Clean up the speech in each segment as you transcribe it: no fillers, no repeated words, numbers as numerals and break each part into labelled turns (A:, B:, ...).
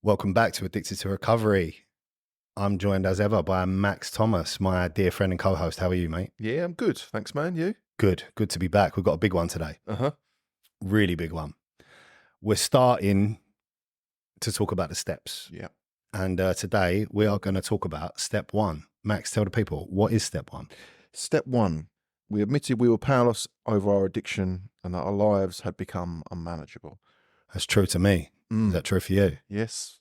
A: Welcome back to Addicted to Recovery. I'm joined as ever by Max Thomas, my dear friend and co-host. How are you, mate?
B: Yeah, I'm good. Thanks, man. You?
A: Good to be back. We've got a big one today. Really big one. We're starting to talk about the steps.
B: Yeah.
A: And today we are going to talk about step one. Max, tell the people, what is step one?
B: Step one, we admitted we were powerless over our addiction and that our lives had become unmanageable.
A: That's true to me. Is that true for you?
B: Yes.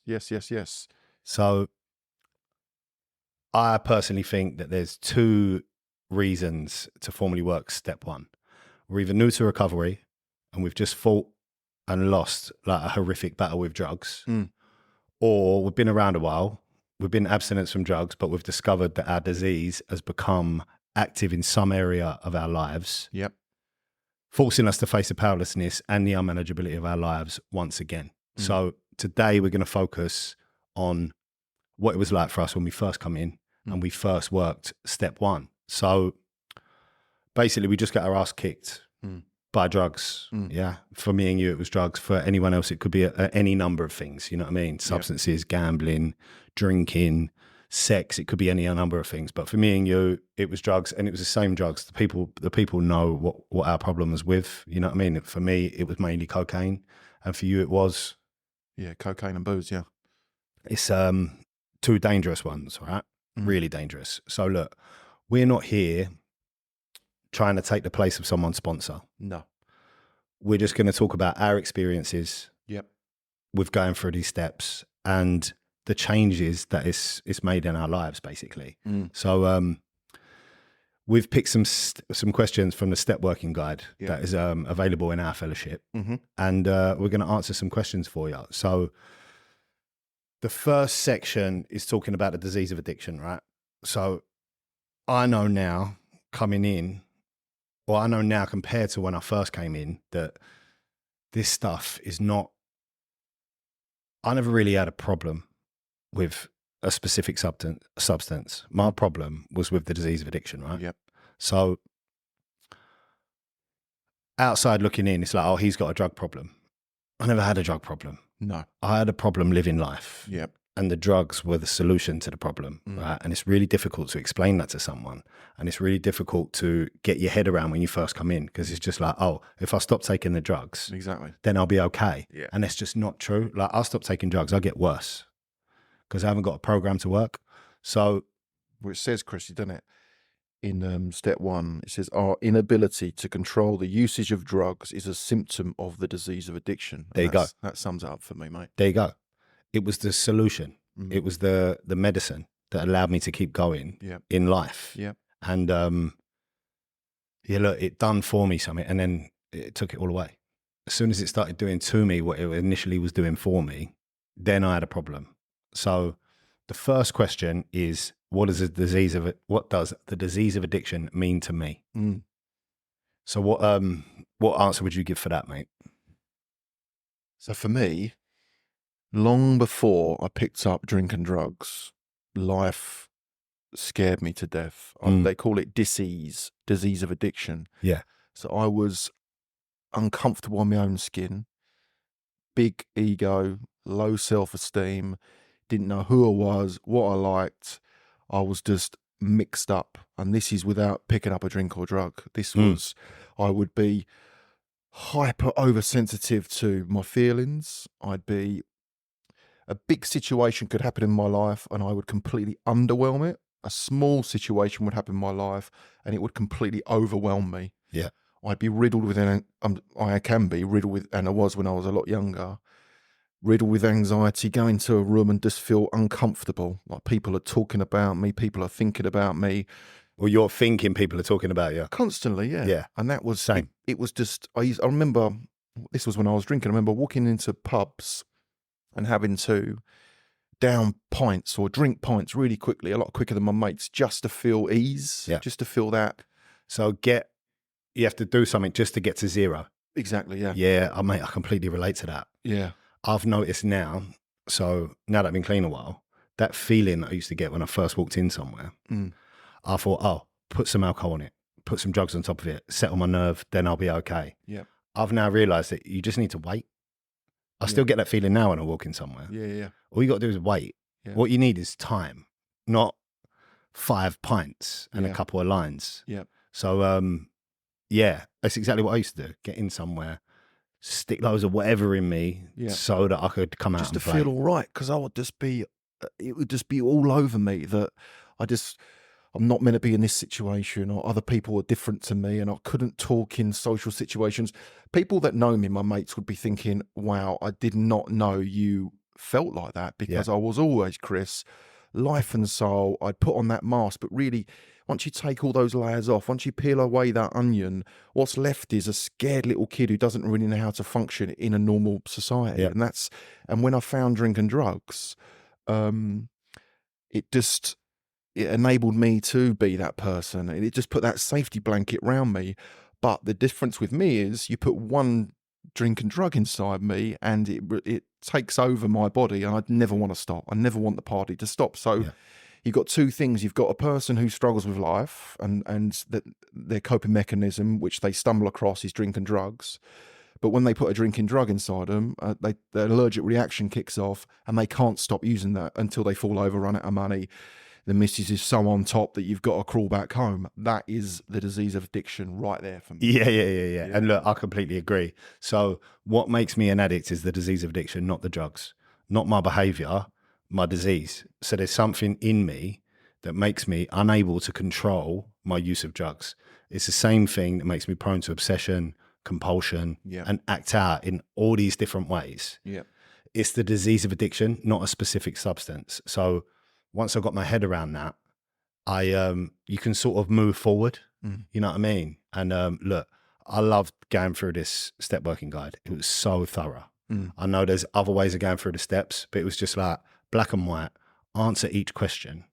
A: So I personally think that there's two reasons to formally work step one. We're either new to recovery and we've just fought and lost like a horrific battle with drugs, or we've been around a while, we've been abstinence from drugs, but we've discovered that our disease has become active in some area of our lives, forcing us to face the powerlessness and the unmanageability of our lives once again. So today we're going to focus on what it was like for us when we first come in and we first worked step one. So basically we just got our ass kicked by drugs. Yeah. For me and you, it was drugs. For anyone else, it could be any number of things. You know what I mean? Substances, gambling, drinking, sex. It could be any number of things. But for me and you, it was drugs, and it was the same drugs. The people know what our problem was with. You know what I mean? For me, it was mainly cocaine, and for you, it was
B: cocaine and booze. Yeah.
A: It's two dangerous ones, right? Really dangerous. So look, we're not here trying to take the place of someone's sponsor.
B: No.
A: We're just going to talk about our experiences with going through these steps and the changes that it's made in our lives, basically. So we've picked some questions from the step working guide that is available in our fellowship, and we're going to answer some questions for you. So the first section is talking about the disease of addiction, right? So I know now coming in, or I know now compared to when I first came in, that this stuff is not, I never really had a problem with a specific substance. My problem was with the disease of addiction, right?
B: Yep.
A: So outside looking in, it's like, oh, he's got a drug problem. I never had a drug problem.
B: No.
A: I had a problem living life.
B: Yep.
A: And the drugs were the solution to the problem, right? And it's really difficult to explain that to someone. And it's really difficult to get your head around when you first come in, because it's just like, oh, if I stop taking the drugs, then I'll be okay.
B: Yeah.
A: And that's just not true. Like, I'll stop taking drugs, I'll get worse because I haven't got a program to work. So,
B: well, it says, Chrissy, doesn't it? In step one, it says our inability to control the usage of drugs is a symptom of the disease of addiction.
A: There you go.
B: That sums it up for me, mate.
A: There you go. It was the solution. It was the medicine that allowed me to keep going in life.
B: Yeah.
A: And look, it done for me something, and then it took it all away. As soon as it started doing to me what it initially was doing for me, then I had a problem. So the first question is, what does the disease of addiction mean to me? So what answer would you give for that, mate?
B: So for me, long before I picked up drinking drugs, life scared me to death. They call it disease of addiction.
A: Yeah.
B: So I was uncomfortable in my own skin, big ego, low self-esteem, didn't know who I was, what I liked. I was just mixed up. And this is without picking up a drink or drug. This was, I would be hyper oversensitive to my feelings. A big situation could happen in my life and I would completely underwhelm it. A small situation would happen in my life and it would completely overwhelm me.
A: Yeah.
B: I'd be riddled with, I can be riddled with, and I was when I was a lot younger, riddled with anxiety, go into a room and just feel uncomfortable. Like people are talking about me, people are thinking about me.
A: Well, you're thinking people are talking about you.
B: Constantly, yeah.
A: Yeah.
B: And that was,
A: same.
B: It was just, I remember, this was when I was drinking, I remember walking into pubs and having to down pints or drink pints really quickly, a lot quicker than my mates, just to feel ease, just to feel that.
A: So you have to do something just to get to zero.
B: Exactly, yeah.
A: Yeah, mate, I completely relate to that.
B: Yeah.
A: I've noticed now, so now that I've been clean a while, that feeling that I used to get when I first walked in somewhere, I thought, oh, put some alcohol on it, put some drugs on top of it, settle my nerve, then I'll be okay.
B: Yeah.
A: I've now realised that you just need to wait. I still get that feeling now when I walk in somewhere.
B: Yeah.
A: All you got to do is wait.
B: Yeah.
A: What you need is time, not 5 pints and a couple of lines.
B: Yeah.
A: So, yeah, that's exactly what I used to do. Get in somewhere, stick loads of whatever in me so that I could come out
B: just
A: and
B: to
A: play.
B: feel all right, because I would just be, it would just be all over me that I'm not meant to be in this situation, or other people are different to me, and I couldn't talk in social situations. People that know me, my mates, would be thinking, wow, I did not know you felt like that, because I was always Chris, life and soul. I'd put on that mask, but really, once you take all those layers off, once you peel away that onion, what's left is a scared little kid who doesn't really know how to function in a normal society. And when I found drink and drugs, it enabled me to be that person, and it just put that safety blanket around me. But the difference with me is you put one drink and drug inside me, and it takes over my body, and I'd never want to stop. I never want the party to stop. So you've got two things. You've got a person who struggles with life, and that their coping mechanism, which they stumble across, is drink and drugs. But when they put a drinking drug inside them, their allergic reaction kicks off, and they can't stop using that until they fall over, run out of money. The missus is so on top that you've got to crawl back home. That is the disease of addiction right there for me.
A: Yeah. And look, I completely agree. So what makes me an addict is the disease of addiction, not the drugs, not my behavior, my disease. So there's something in me that makes me unable to control my use of drugs. It's the same thing that makes me prone to obsession, compulsion, and act out in all these different ways. It's the disease of addiction, not a specific substance. So once I got my head around that, you can sort of move forward. You know what I mean? And look, I loved going through this step working guide. It was so thorough. I know there's other ways of going through the steps, but it was just like black and white, answer each question.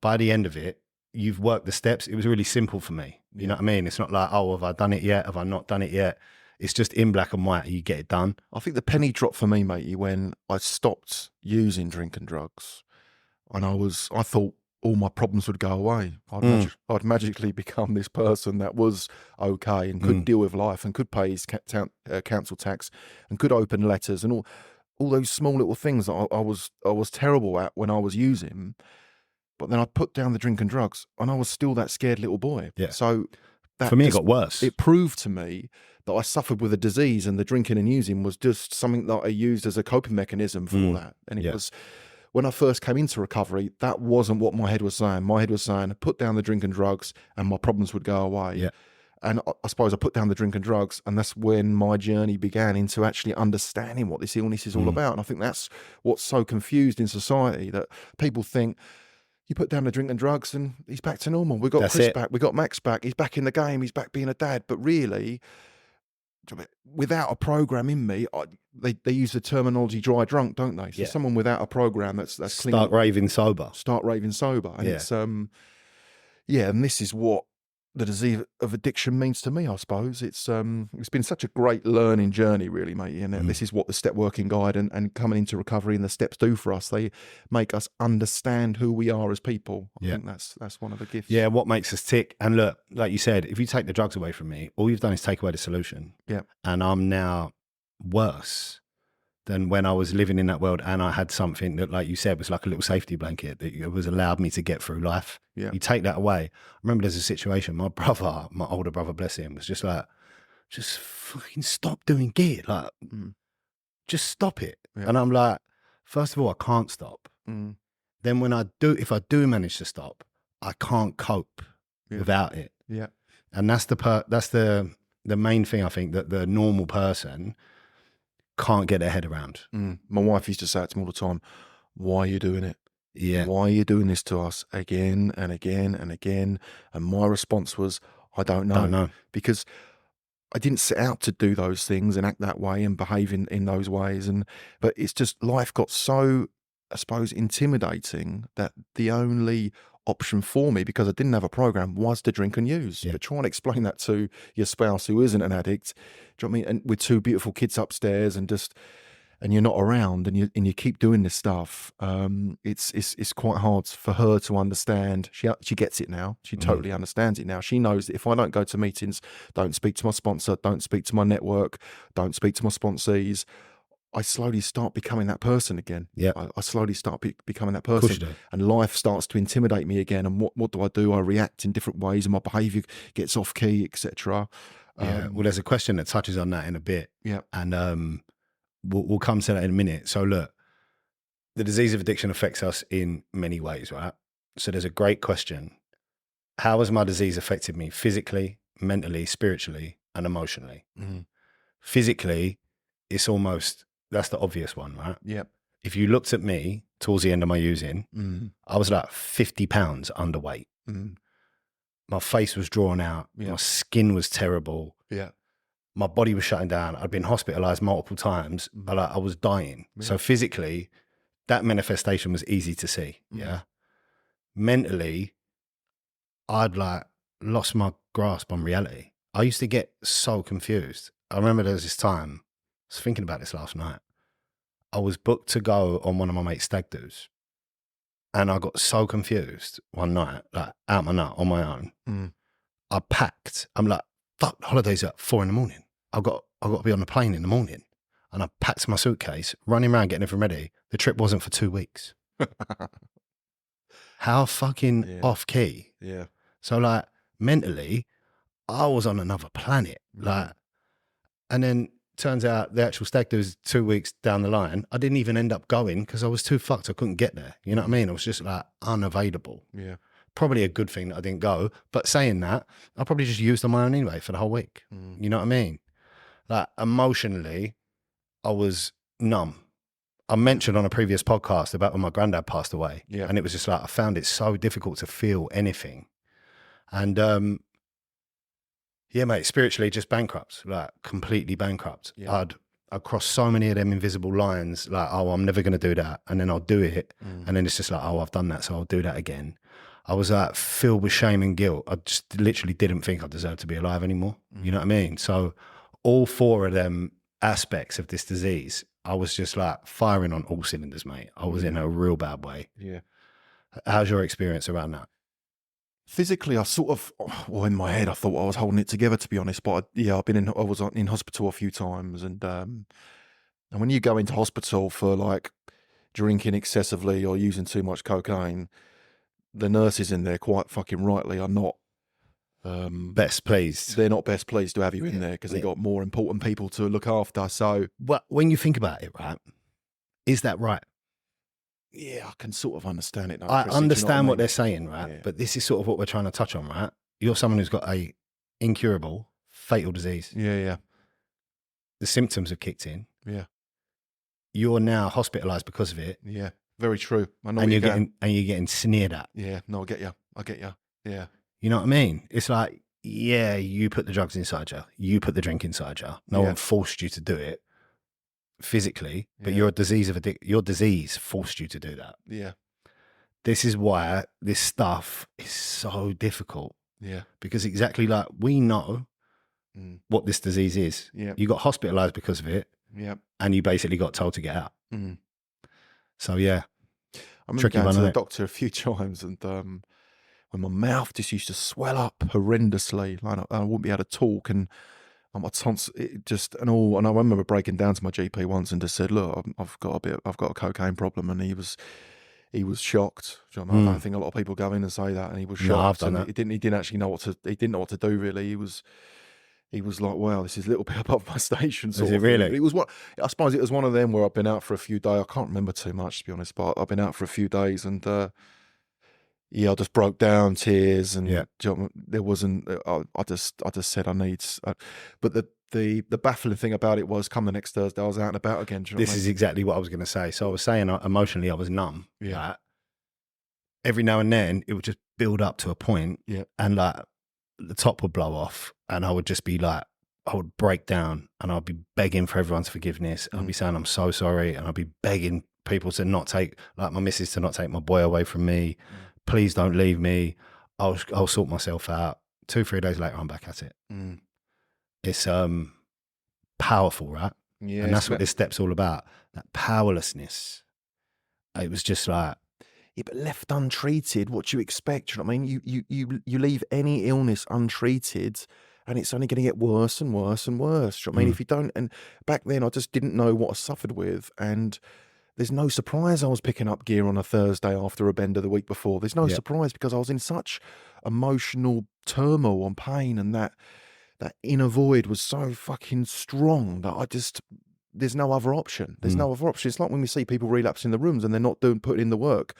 A: By the end of it, you've worked the steps. It was really simple for me. You know what I mean? It's not like, oh, have I done it yet? Have I not done it yet? It's just in black and white. You get it done.
B: I think the penny dropped for me, matey, when I stopped using drink and drugs. And I thought all my problems would go away. I'd magically become this person that was okay and could deal with life and could pay his council tax and could open letters and all those small little things that I was terrible at when I was using. But then I put down the drink and drugs, and I was still that scared little boy. So
A: for me, it got worse.
B: It proved to me that I suffered with a disease, and the drinking and using was just something that I used as a coping mechanism for that. And it was, when I first came into recovery, that wasn't what my head was saying. My head was saying, put down the drink and drugs and my problems would go away. And I suppose I put down the drink and drugs, and that's when my journey began into actually understanding what this illness is all about. And I think that's what's so confused in society, that people think, you put down the drink and drugs and he's back to normal. We got Chris back, we got Max back, he's back in the game, he's back being a dad. But really, without a program in me, they use the terminology dry drunk, don't they? So someone without a program that's clean.
A: Start raving sober.
B: And it's and this is what the disease of addiction means to me, I suppose. It's been such a great learning journey, really, mate. And this is what the step working guide and coming into recovery and the steps do for us. They make us understand who we are as people. I think that's one of the gifts.
A: Yeah, what makes us tick. And look, like you said, if you take the drugs away from me, all you've done is take away the solution. And I'm now worse than when I was living in that world, and I had something that, like you said, was like a little safety blanket that was allowed me to get through life. You take that away. I remember there's a situation, my older brother, bless him, was just like, just fucking stop doing gear. Like, just stop it. And I'm like, first of all, I can't stop. Then if I do manage to stop, I can't cope without it. And that's the main thing, I think, that the normal person can't get their head around.
B: My wife used to say it to me all the time, why are you doing it?
A: Why
B: are you doing this to us again and again and again? And my response was, I don't know. Because I didn't set out to do those things and act that way and behave in those ways. But it's just, life got so, I suppose, intimidating that the only option for me, because I didn't have a program, was to drink and use. But try and explain that to your spouse who isn't an addict. Do you know what I mean? And with two beautiful kids upstairs and you're not around and you keep doing this stuff. It's quite hard for her to understand. She gets it now. She totally understands it now. She knows that if I don't go to meetings, don't speak to my sponsor, don't speak to my network, don't speak to my sponsees, I slowly start becoming that person again.
A: Yeah.
B: I slowly start becoming that
A: Of course
B: person,
A: you do.
B: and life starts to intimidate me again. And what do? I react in different ways, and my behaviour gets off key, etc.
A: Yeah. Well, there's a question that touches on that in a bit.
B: Yeah.
A: And we'll come to that in a minute. So look, the disease of addiction affects us in many ways, right? So there's a great question. How has my disease affected me physically, mentally, spiritually, and emotionally?
B: Mm.
A: Physically, it's almost, that's the obvious one, right?
B: Yeah.
A: If you looked at me towards the end of my using, I was like 50 pounds underweight. My face was drawn out.
B: Yeah.
A: My skin was terrible.
B: Yeah.
A: My body was shutting down. I'd been hospitalized multiple times, but I was dying.
B: Yeah.
A: So physically, that manifestation was easy to see. Yeah. Mentally, I'd like lost my grasp on reality. I used to get so confused. I remember there was this time, I was thinking about this last night. I was booked to go on one of my mate's stag do's. And I got so confused one night, like out my nut on my own. I packed. I'm like, fuck, the holiday's at 4 a.m. I've got to be on the plane in the morning. And I packed my suitcase, running around getting everything ready. The trip wasn't for 2 weeks. How fucking off key.
B: Yeah.
A: So like mentally, I was on another planet. Like, and then turns out the actual stag do was 2 weeks down the line. I didn't even end up going because I was too fucked. I couldn't get there. You know what I mean? I was just like unavailable.
B: Yeah.
A: Probably a good thing that I didn't go. But saying that, I probably just used on my own anyway for the whole week. You know what I mean? Like emotionally, I was numb. I mentioned on a previous podcast about when my granddad passed away.
B: Yeah.
A: And it was just like, I found it so difficult to feel anything. And yeah, mate, spiritually just bankrupt, like completely bankrupt.
B: Yeah.
A: I'd cross so many of them invisible lines, like, oh, I'm never going to do that. And then I'll do it. And then it's just like, oh, I've done that, so I'll do that again. I was like filled with shame and guilt. I just literally didn't think I deserved to be alive anymore. You know what I mean? So all 4 of them aspects of this disease, I was just like firing on all cylinders, mate. I was in a real bad way.
B: Yeah.
A: How's your experience around that?
B: Physically, I sort of, well, in my head, I thought I was holding it together, to be honest. But I was in hospital a few times, and when you go into hospital for like drinking excessively or using too much cocaine, the nurses in there, quite fucking rightly, are not
A: Best pleased.
B: they're not best pleased to have you in there because they got more important people to look after. So,
A: But when you think about it, right, is that right?
B: yeah, I can sort of understand it now.
A: I
B: Chris, do you know
A: understand
B: I
A: what
B: mean?
A: they're saying, right?
B: Yeah.
A: But this is sort of what we're trying to touch on, right? You're someone who's got a incurable, fatal disease.
B: Yeah, yeah,
A: The symptoms have kicked in.
B: yeah,
A: You're now hospitalized because of it,
B: yeah. Very true. I know
A: and
B: what
A: you're getting sneered at.
B: Yeah, no, I get you. Yeah,
A: You know what I mean? It's like, yeah, you put the drugs inside you. You put the drink inside you. No
B: Yeah.
A: one forced you to do it physically, but
B: Yeah.
A: your disease forced you to do that.
B: yeah,
A: This is why this stuff is so difficult,
B: yeah,
A: because exactly like we know
B: Mm.
A: what this disease is.
B: yeah,
A: You got hospitalized because of it,
B: yeah.
A: and you basically got told to get out.
B: Mm.
A: So yeah,
B: I remember
A: Tricky
B: going
A: one,
B: to the
A: isn't it?
B: doctor a few times, and when my mouth just used to swell up horrendously, like I wouldn't be able to talk, and my tonsils, it just and all. And I remember breaking down to my GP once and just said, "Look, I've got a cocaine problem," and he was shocked. Do you know what I mean? I don't think a lot of people go in and say that, and he was
A: No, I've
B: shocked.
A: done
B: And
A: that.
B: he didn't actually know he didn't know what to do really. He was like, "Wow, this is a little bit above my station." Sort
A: Is it
B: of thing.
A: really?
B: But it was I suppose it was one of them where I've been out for a few days. I can't remember too much, to be honest, but I've been out for a few days, and yeah, I just broke down, tears, and
A: Yeah.
B: do you know, there wasn't. I just said I need. But the baffling thing about it was, come the next Thursday, I was out and about again. Do you know
A: This
B: what I
A: is
B: mean?
A: exactly what I was going to say. So I was saying emotionally I was numb.
B: Yeah.
A: Right? Every now and then it would just build up to a point,
B: Yeah.
A: and like the top would blow off, and I would just be like, I would break down, and I'd be begging for everyone's forgiveness. I'd be saying I'm so sorry, and I'd be begging people to not take, like my missus, to not take my boy away from me. Please don't leave me. I'll sort myself out. 2-3 days later, I'm back at it.
B: Mm.
A: It's powerful, right?
B: Yeah,
A: And that's what this step's all about. That powerlessness. It was just like,
B: yeah, but left untreated, what do you expect? Do you know what I mean? You leave any illness untreated, and it's only going to get worse and worse and worse. Do you know what I mean? If you don't, and back then I just didn't know what I suffered with, and there's no surprise I was picking up gear on a Thursday after a bender the week before. There's no surprise because I was in such emotional turmoil and pain, and that inner void was so fucking strong that there's no other option. There's no other option. It's like when we see people relapse in the rooms and they're not putting in the work.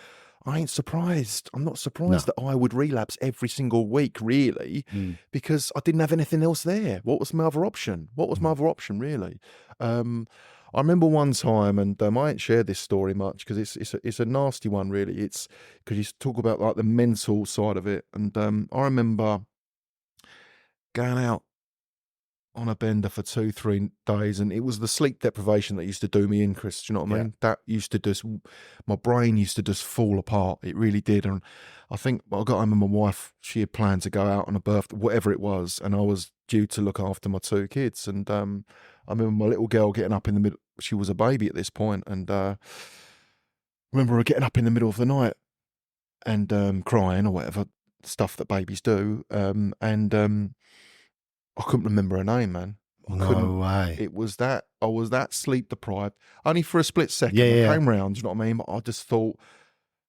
B: I ain't surprised. I'm not surprised that I would relapse every single week, really, because I didn't have anything else there. What was my other option? What was my other option, really? I remember one time, and I ain't shared this story much because it's a nasty one, really. It's because you talk about like the mental side of it, and I remember going out on a bender for 2-3 days, and it was the sleep deprivation that used to do me in, Chris. Do you know what I mean? That used to my brain used to just fall apart. It really did. And I think I got home and my wife, she had planned to go out on a birthday, whatever it was, and I was due to look after my 2 kids. And I remember my little girl getting up in the middle. She was a baby at this point, and I remember her getting up in the middle of the night and crying or whatever stuff that babies do. I couldn't remember her name, man.
A: No way.
B: It was that I was that sleep deprived. Only for a split second.
A: Yeah.
B: I came round, you know what I mean? But I just thought,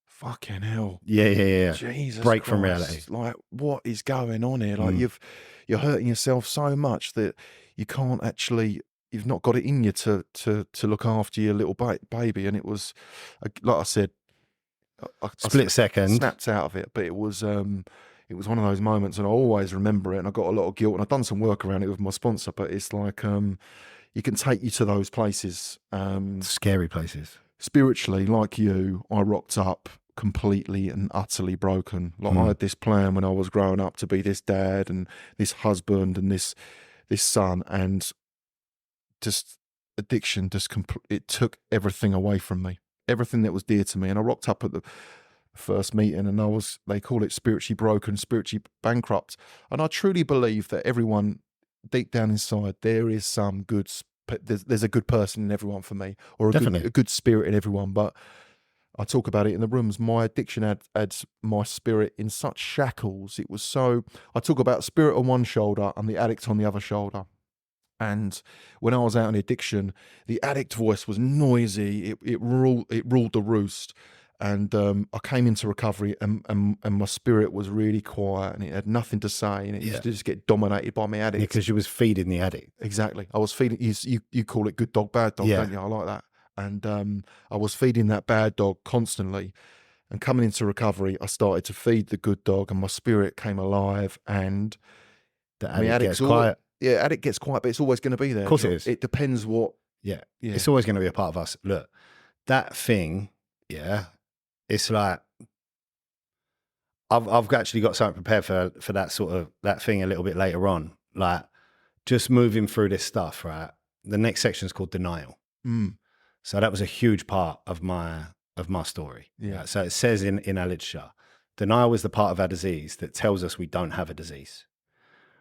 B: fucking hell.
A: Yeah.
B: Jesus
A: Break
B: Christ.
A: from reality.
B: Like, what is going on here? Like you're hurting yourself so much that you can't actually, you've not got it in you to look after your little baby. And it was, like I said, I
A: Split second.
B: snapped out of it, but it was one of those moments, and I always remember it, and I got a lot of guilt, and I've done some work around it with my sponsor, but it's like you can take you to those places.
A: Scary places.
B: Spiritually, like you, I rocked up completely and utterly broken. Like I had this plan when I was growing up to be this dad and this husband and this son, and just addiction it took everything away from me, everything that was dear to me. And I rocked up at the first meeting, and they call it spiritually broken, spiritually bankrupt. And I truly believe that everyone deep down inside, there is some good, there's a good person in everyone for me, or a good spirit in everyone. But I talk about it in the rooms. My addiction had my spirit in such shackles. It was so, I talk about spirit on one shoulder and the addict on the other shoulder. And when I was out in addiction, the addict voice was noisy. It ruled the roost. And I came into recovery, and my spirit was really quiet, and it had nothing to say, and it used to just get dominated by my addict.
A: Because you was feeding the addict.
B: Exactly. I was feeding, you call it good dog, bad dog, don't you? I like that. And I was feeding that bad dog constantly. And coming into recovery, I started to feed the good dog, and my spirit came alive, and
A: the addict gets quiet.
B: Yeah, addict gets quiet, but it's always going to be there.
A: Of course it is.
B: It depends what...
A: Yeah. It's always going to be a part of us. Look, that thing, it's like I've actually got something prepared for that sort of that thing a little bit later on. Like just moving through this stuff, right? The next section is called denial. So that was a huge part of my story.
B: Yeah.
A: Right? So it says in our literature, denial is the part of our disease that tells us we don't have a disease.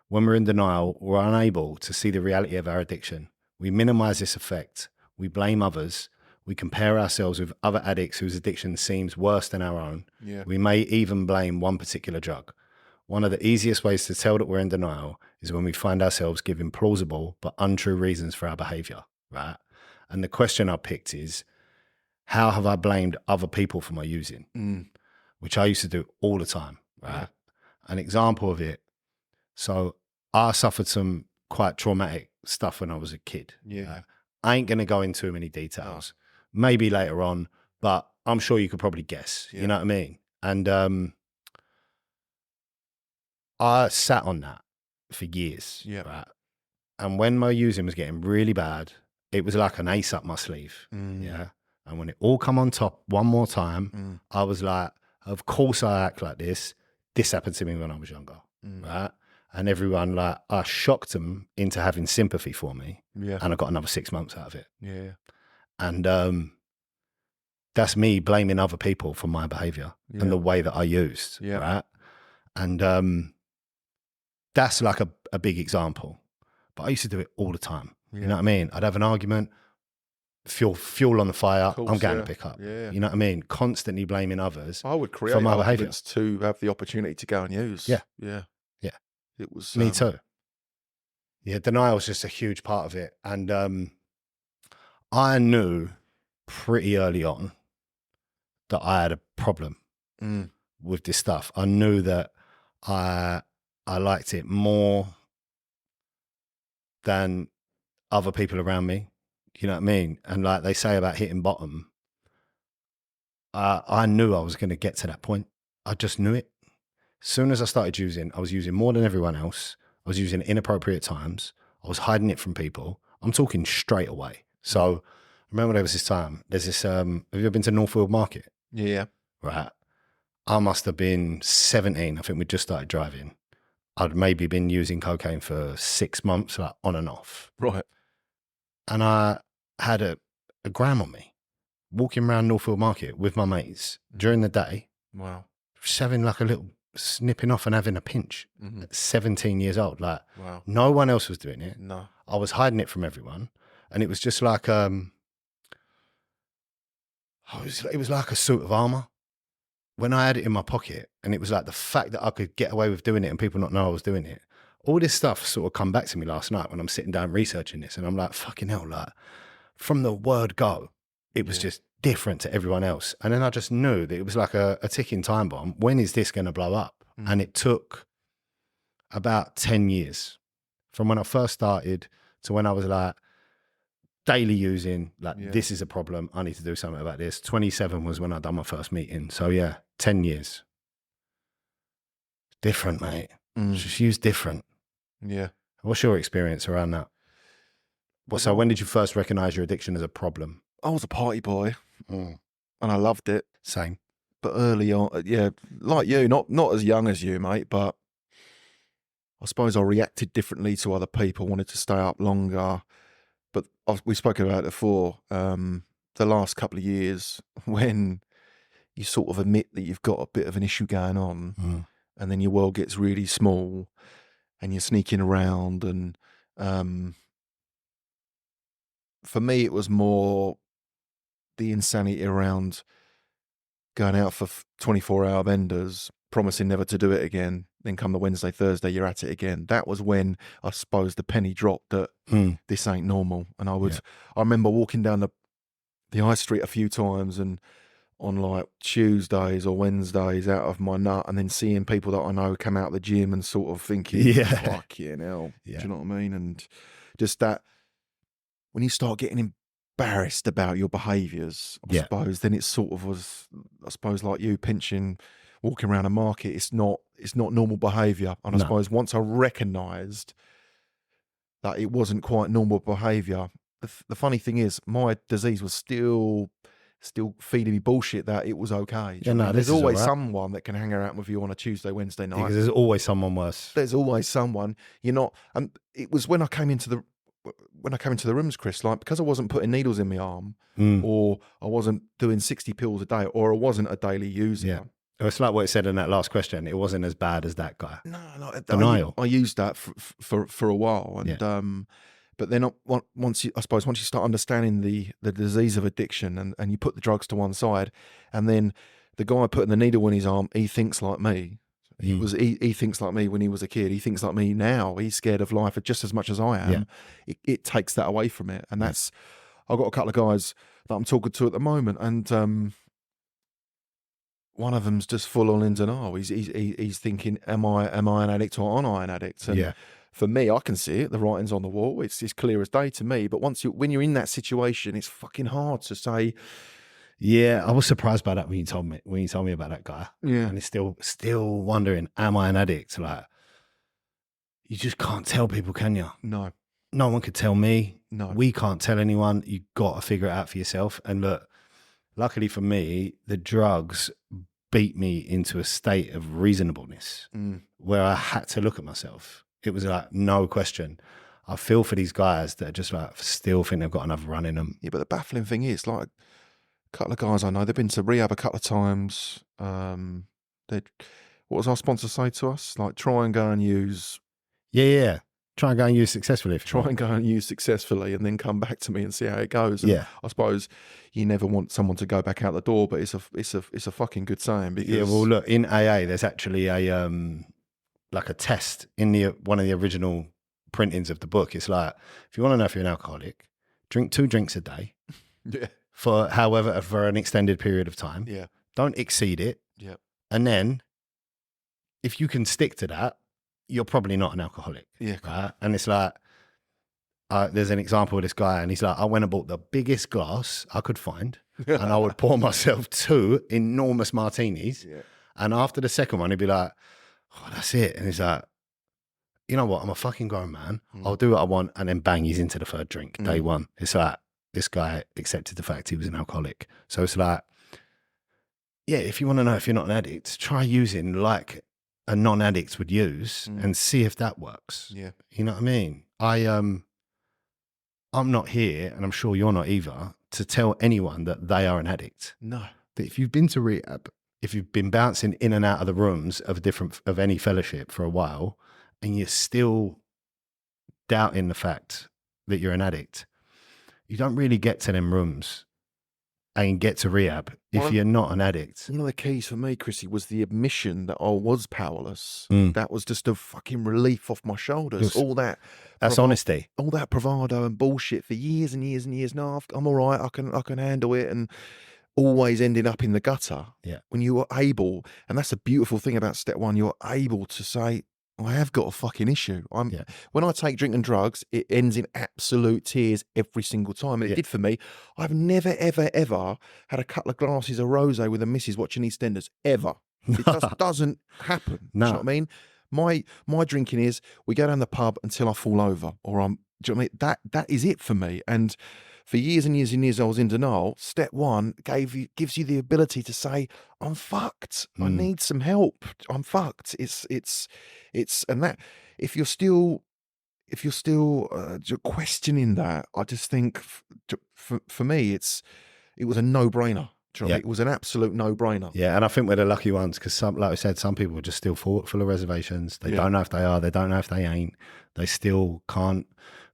A: When we're in denial, we're unable to see the reality of our addiction. We minimize this effect. We blame others. We compare ourselves with other addicts whose addiction seems worse than our own.
B: Yeah.
A: We may even blame one particular drug. One of the easiest ways to tell that we're in denial is when we find ourselves giving plausible but untrue reasons for our behavior, right? And the question I picked is, how have I blamed other people for my using? Which I used to do all the time, right? Yeah. An example of it. So I suffered some quite traumatic stuff when I was a kid.
B: Yeah.
A: I ain't going to go into too many details. Maybe later on, but I'm sure you could probably guess. You know what I mean? And I sat on that for years.
B: Yeah.
A: Right? And when my using was getting really bad, it was like an ace up my sleeve. Yeah. And when it all come on top one more time, I was like, of course I act like this. This happened to me when I was younger. Right? And everyone, like, I shocked them into having sympathy for me. Yeah. And I got another 6 months out of it.
B: Yeah.
A: And that's me blaming other people for my behavior and the way that I used.
B: Yeah.
A: Right. And that's like a big example. But I used to do it all the time. Yeah. You know what I mean? I'd have an argument, fuel on the fire, course, I'm going to pick up. Yeah. You know what I mean? Constantly blaming others.
B: I would create
A: for my behavior
B: to have the opportunity to go and use.
A: Yeah.
B: Yeah.
A: Yeah.
B: It was
A: me too. Yeah, denial was just a huge part of it. And I knew pretty early on that I had a problem with this stuff. I knew that I liked it more than other people around me. You know what I mean? And like they say about hitting bottom, I knew I was going to get to that point. I just knew it. As soon as I started using, I was using more than everyone else. I was using inappropriate times. I was hiding it from people. I'm talking straight away. So I remember there was this time, there's this, have you ever been to Northfield Market?
B: Yeah.
A: Right. I must have been 17. I think we just started driving. I'd maybe been using cocaine for 6 months, like on and off.
B: Right.
A: And I had a gram on me, walking around Northfield Market with my mates during the day.
B: Wow.
A: Just having like a little snipping off and having a pinch at 17 years old. Like,
B: wow.
A: No one else was doing it.
B: No.
A: I was hiding it from everyone. And it was just like, it was like a suit of armor. When I had it in my pocket, and it was like the fact that I could get away with doing it and people not know I was doing it. All this stuff sort of come back to me last night when I'm sitting down researching this, and I'm like, fucking hell, like from the word go, it was just different to everyone else. And then I just knew that it was like a ticking time bomb. When is this going to blow up? And it took about 10 years from when I first started to when I was like daily using, like this is a problem. I need to do something about this. 27 was when I done my first meeting. So yeah, 10 years. Different, mate. Just use different.
B: Yeah.
A: What's your experience around that? So when did you first recognize your addiction as a problem?
B: I was a party boy and I loved it.
A: Same.
B: But early on, yeah, like you, not as young as you, mate, but I suppose I reacted differently to other people, wanted to stay up longer. But we've spoken about it before, the last couple of years when you sort of admit that you've got a bit of an issue going on and then your world gets really small and you're sneaking around. And for me, it was more the insanity around going out for 24-hour vendors, promising never to do it again. Then come the Wednesday, Thursday, you're at it again. That was when I suppose the penny dropped that this ain't normal. And I remember walking down the high street a few times and on like Tuesdays or Wednesdays out of my nut, and then seeing people that I know come out of the gym and sort of thinking, fucking hell, do you know what I mean? And just that when you start getting embarrassed about your behaviours, I suppose, then it sort of was, I suppose, like you pinching, walking around a market, it's not normal behaviour. And I suppose once I recognised that it wasn't quite normal behaviour, the funny thing is my disease was still feeding me bullshit that it was okay. There's always someone that can hang around with you on a Tuesday, Wednesday night.
A: Because there's always someone worse.
B: There's always someone. You're not, and it was when I came into the rooms, Chris, like because I wasn't putting needles in my arm or I wasn't doing 60 pills a day or I wasn't a daily user.
A: Yeah. It's like what it said in that last question. It wasn't as bad as that guy.
B: No,
A: denial.
B: I used that for a while, and but then once you start understanding the disease of addiction, and you put the drugs to one side, and then the guy putting the needle in his arm, he thinks like me. He thinks like me when he was a kid. He thinks like me now. He's scared of life just as much as I am. Yeah. It takes that away from it, and that's. I've got a couple of guys that I'm talking to at the moment, and one of them's just full on in denial. He's thinking, am I an addict or aren't I an addict? And for me, I can see it. The writing's on the wall. It's clear as day to me. But when you're in that situation, it's fucking hard to say.
A: Yeah, I was surprised by that when you told me about that guy.
B: Yeah,
A: and it's still wondering, am I an addict? Like, you just can't tell people, can you?
B: No
A: one could tell me.
B: No,
A: we can't tell anyone. You got to figure it out for yourself. And look, luckily for me, the drugs beat me into a state of reasonableness where I had to look at myself. It was like, no question. I feel for these guys that are just like still think they've got another run in them.
B: Yeah, but the baffling thing is, like, a couple of guys I know, they've been to rehab a couple of times. What does our sponsor say to us? Like, try and go and use.
A: Yeah. Try and go and use successfully.
B: Try and go and use successfully, and then come back to me and see how it goes. And I suppose you never want someone to go back out the door, but it's a fucking good saying. Because
A: well, look, in AA, there's actually a like a test in one of the original printings of the book. It's like, if you want to know if you're an alcoholic, drink 2 drinks a day
B: Yeah.
A: for an extended period of time.
B: Yeah.
A: Don't exceed it.
B: Yeah.
A: And then if you can stick to that, you're probably not an alcoholic.
B: Yeah.
A: Right. And it's like, there's an example of this guy, and he's like, I went and bought the biggest glass I could find, and I would pour myself 2 enormous martinis.
B: Yeah.
A: And after the second one, he'd be like, oh, that's it. And he's like, you know what? I'm a fucking grown man. I'll do what I want. And then bang, he's into the 3rd drink, day 1. It's like, this guy accepted the fact he was an alcoholic. So it's like, yeah, if you want to know if you're not an addict, try using like a non-addict would use and see if that works.
B: Yeah.
A: You know what I mean? I'm not here, and I'm sure you're not either, to tell anyone that they are an addict.
B: No.
A: But if you've been to rehab, if you've been bouncing in and out of the rooms of any fellowship for a while, and you're still doubting the fact that you're an addict, you don't really get to them rooms and get to rehab if you're not an addict.
B: One of the keys for me, Chrissy, was the admission that I was powerless. That was just a fucking relief off my shoulders.
A: That's honesty.
B: All that bravado and bullshit for years and years and years. No, I'm all right. I can handle it, and always ending up in the gutter.
A: Yeah.
B: When you are able, and that's a beautiful thing about step 1, you're able to say, I have got a fucking issue. When I take drink and drugs, it ends in absolute tears every single time. It did for me. I've never, ever, ever had a couple of glasses of rosé with a missus watching EastEnders, ever. It just doesn't happen.
A: No.
B: Do you know what I mean? My drinking is, we go down the pub until I fall over, or do you know what I mean? That is it for me. And for years and years and years, I was in denial. Step 1 gives you the ability to say, I'm fucked. I need some help. I'm fucked. And that, if you're still questioning that, I just think for me, it was a no-brainer. Do you know what I mean? It was an absolute no-brainer.
A: Yeah, and I think we're the lucky ones, because like I said, some people are just still full of reservations. They don't know if they are. They don't know if they ain't. They still can't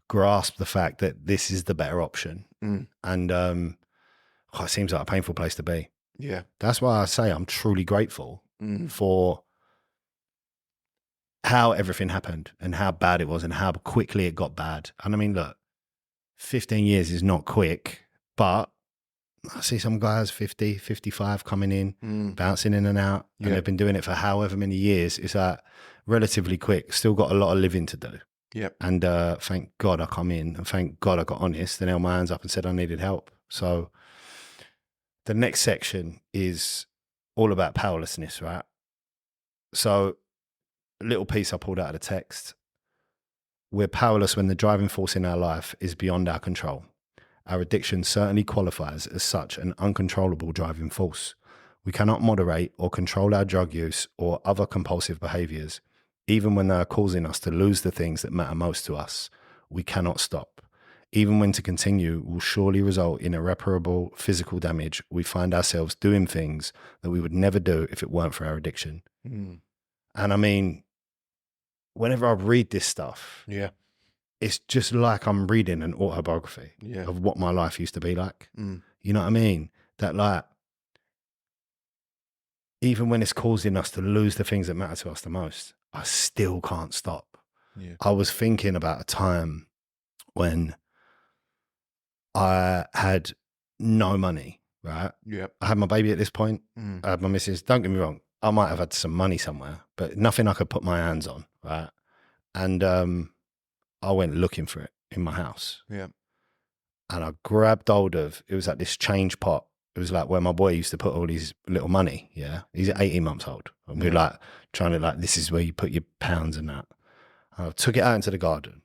A: grasp the fact that this is the better option. And it seems like a painful place to be.
B: Yeah.
A: That's why I say I'm truly grateful for how everything happened and how bad it was and how quickly it got bad. And I mean, look, 15 years is not quick, but I see some guys 50, 55 coming in, bouncing in and out, and they've been doing it for however many years. It's relatively quick, still got a lot of living to do.
B: Yep.
A: And thank God I come in, and thank God I got honest and held my hands up and said I needed help. So the next section is all about powerlessness, right? So a little piece I pulled out of the text. We're powerless when the driving force in our life is beyond our control. Our addiction certainly qualifies as such an uncontrollable driving force. We cannot moderate or control our drug use or other compulsive behaviors. Even when they are causing us to lose the things that matter most to us, we cannot stop. Even when to continue will surely result in irreparable physical damage, we find ourselves doing things that we would never do if it weren't for our addiction. And I mean, whenever I read this stuff, it's just like I'm reading an autobiography of what my life used to be like. You know what I mean? That like, even when it's causing us to lose the things that matter to us the most, I still can't stop. I was thinking about a time when I had no money, right? I had my baby at this point. I had my missus. Don't get me wrong, I might have had some money somewhere, but nothing I could put my hands on, right? And I went looking for it in my house. And I grabbed hold of, it was like this change pot. It was like where my boy used to put all his little money. He's 18 months old. And we're like trying to like, this is where you put your pounds and that. And I took it out into the garden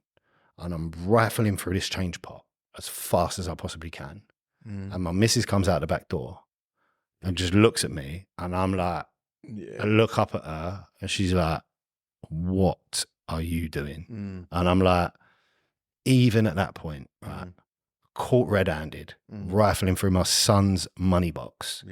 A: and I'm rifling through this change pot as fast as I possibly can. And my missus comes out the back door and just looks at me, and I'm like, I look up at her and she's like, what are you doing? And I'm like, even at that point, right, caught red-handed, rifling through my son's money box.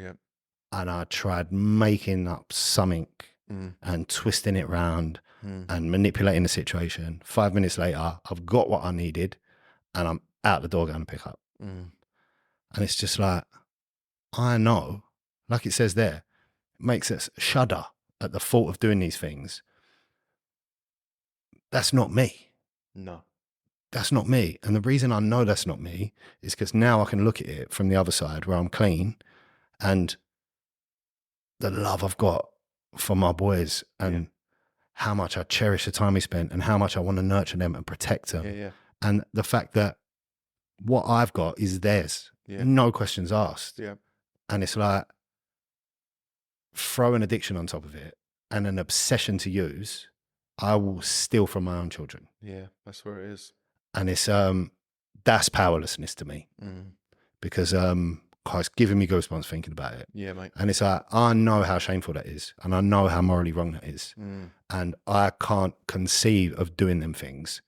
A: And I tried making up something and twisting it round and manipulating the situation. 5 minutes later, I've got what I needed and I'm out the door going to pick up. And it's just like, I know, like it says there, it makes us shudder at the thought of doing these things. That's not me.
B: No.
A: That's not me. And the reason I know that's not me is because now I can look at it from the other side where I'm clean, and the love I've got for my boys, and how much I cherish the time we spent, and how much I want to nurture them and protect them.
B: Yeah.
A: And the fact that what I've got is theirs.
B: Yeah.
A: No questions asked.
B: Yeah.
A: And it's like, throw an addiction on top of it and an obsession to use, I will steal from my own children.
B: Yeah, that's where it is.
A: And it's that's powerlessness to me, because it's giving me goosebumps thinking about it.
B: Yeah, mate.
A: And it's like, I know how shameful that is, and I know how morally wrong that is, and I can't conceive of doing them things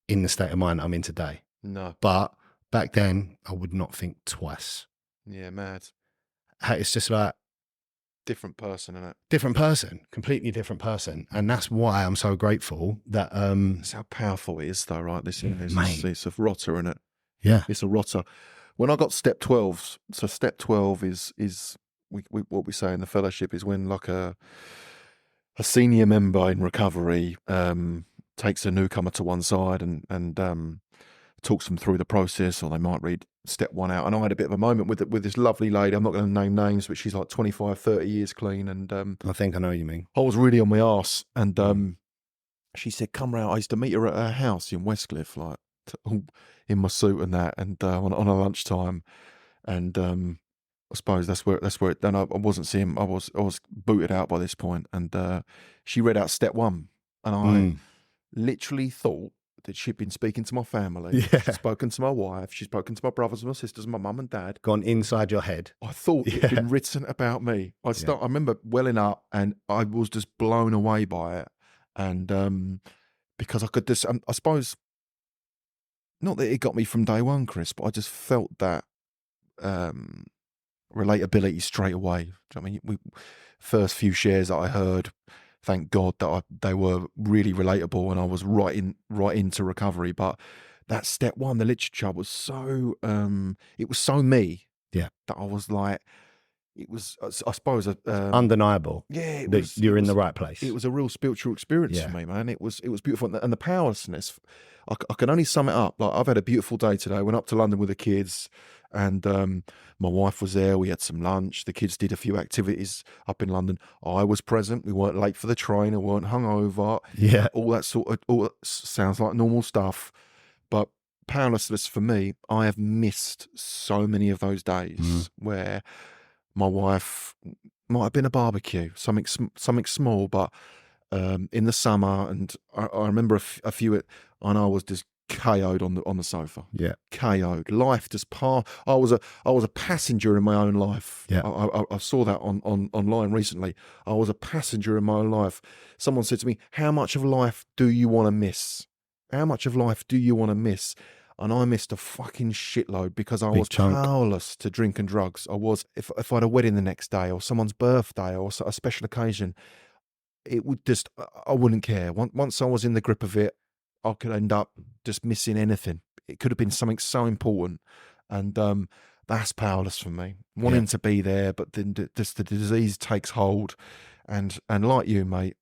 A: in the state of mind I'm in today.
B: No.
A: But back then, I would not think twice.
B: Yeah, mad.
A: It's just like,
B: different person, isn't it?
A: different person, completely different person. And that's why I'm so grateful that
B: That's how powerful it is, though, right? This is
A: mate.
B: It's a rotter, isn't it?
A: Yeah.
B: It's a rotter. When I got step 12, so step 12 is what we say in the fellowship is when like a senior member in recovery takes a newcomer to one side and talks them through the process, or they might read step 1 out. And I had a bit of a moment with this lovely lady. I'm not going to name names, but she's like 25, 30 years clean. And
A: I think I know what you mean.
B: I was really on my arse. And she said, come round. I used to meet her at her house in Westcliff, like in my suit and that, and on a lunchtime. And I suppose that's where it. Then I wasn't seeing. I was booted out by this point, and she read out step 1, and I literally thought that she'd been speaking to my family.
A: Yeah.
B: She'd spoken to my wife. She'd spoken to my brothers and my sisters, and my mum and dad.
A: Gone inside your head.
B: I thought it'd been written about me. I remember welling up, and I was just blown away by it. And because I could just, I suppose, not that it got me from day one, Chris, but I just felt that relatability straight away. Do you know what I mean? First few shares that I heard, thank God that they were really relatable, and I was right into recovery. But that step 1, the literature was so it was so me, that I was like, it was, I suppose,
A: undeniable.
B: Yeah,
A: you're in the right place.
B: It was a real spiritual experience for me, man. It was beautiful, and the powerlessness. I can only sum it up. Like, I've had a beautiful day today. I went up to London with the kids, and my wife was there. We had some lunch. The kids did a few activities up in London. I was present. We weren't late for the train. I weren't hungover.
A: Yeah,
B: all that sounds like normal stuff. But powerlessness for me, I have missed so many of those days where my wife might have been a barbecue, something small, but in the summer, and I remember a few, and I was just KO'd on the sofa.
A: Yeah,
B: KO'd. Life just I was a passenger in my own life.
A: Yeah,
B: I saw that online recently. I was a passenger in my own life. Someone said to me, "How much of life do you want to miss? How much of life do you want to miss?" And I missed a fucking shitload because I was powerless to drink and drugs. I was, if I had a wedding the next day, or someone's birthday, or a special occasion, it would just, I wouldn't care. Once I was in the grip of it, I could end up just missing anything. It could have been something so important. And that's powerless for me. Wanting to be there, but then just the disease takes hold. And like you, mate,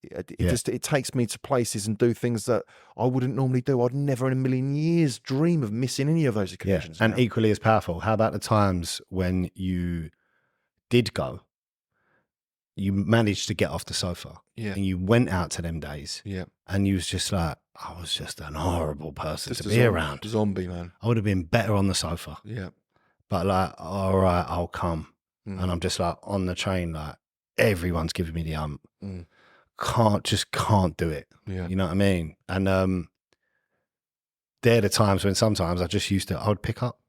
B: it takes me to places and do things that I wouldn't normally do. I'd never in a million years dream of missing any of those occasions.
A: And equally as powerful, how about the times when you did go, you managed to get off the sofa, and you went out to them days, and you was just like, I was just an horrible person to be around.
B: Zombie, man.
A: I would have been better on the sofa.
B: Yeah.
A: But like, all right, I'll come. And I'm just like on the train, like everyone's giving me the can't do it.
B: Yeah.
A: You know what I mean? And they're the times when sometimes I would pick up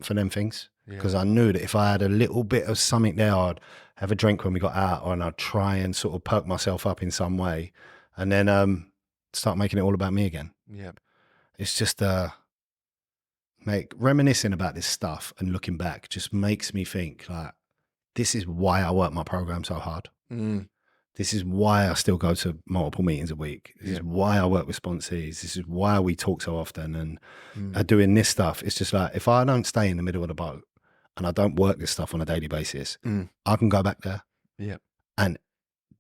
A: for them things, because I knew that if I had a little bit of something there, I'd have a drink when we got out, and I'd try and sort of perk myself up in some way, and then start making it all about me again.
B: Yeah.
A: It's just reminiscing about this stuff and looking back just makes me think, like, this is why I work my program so hard. This is why I still go to multiple meetings a week. This is why I work with sponsees. This is why we talk so often and are doing this stuff. It's just like, if I don't stay in the middle of the boat and I don't work this stuff on a daily basis, I can go back there.
B: Yeah.
A: And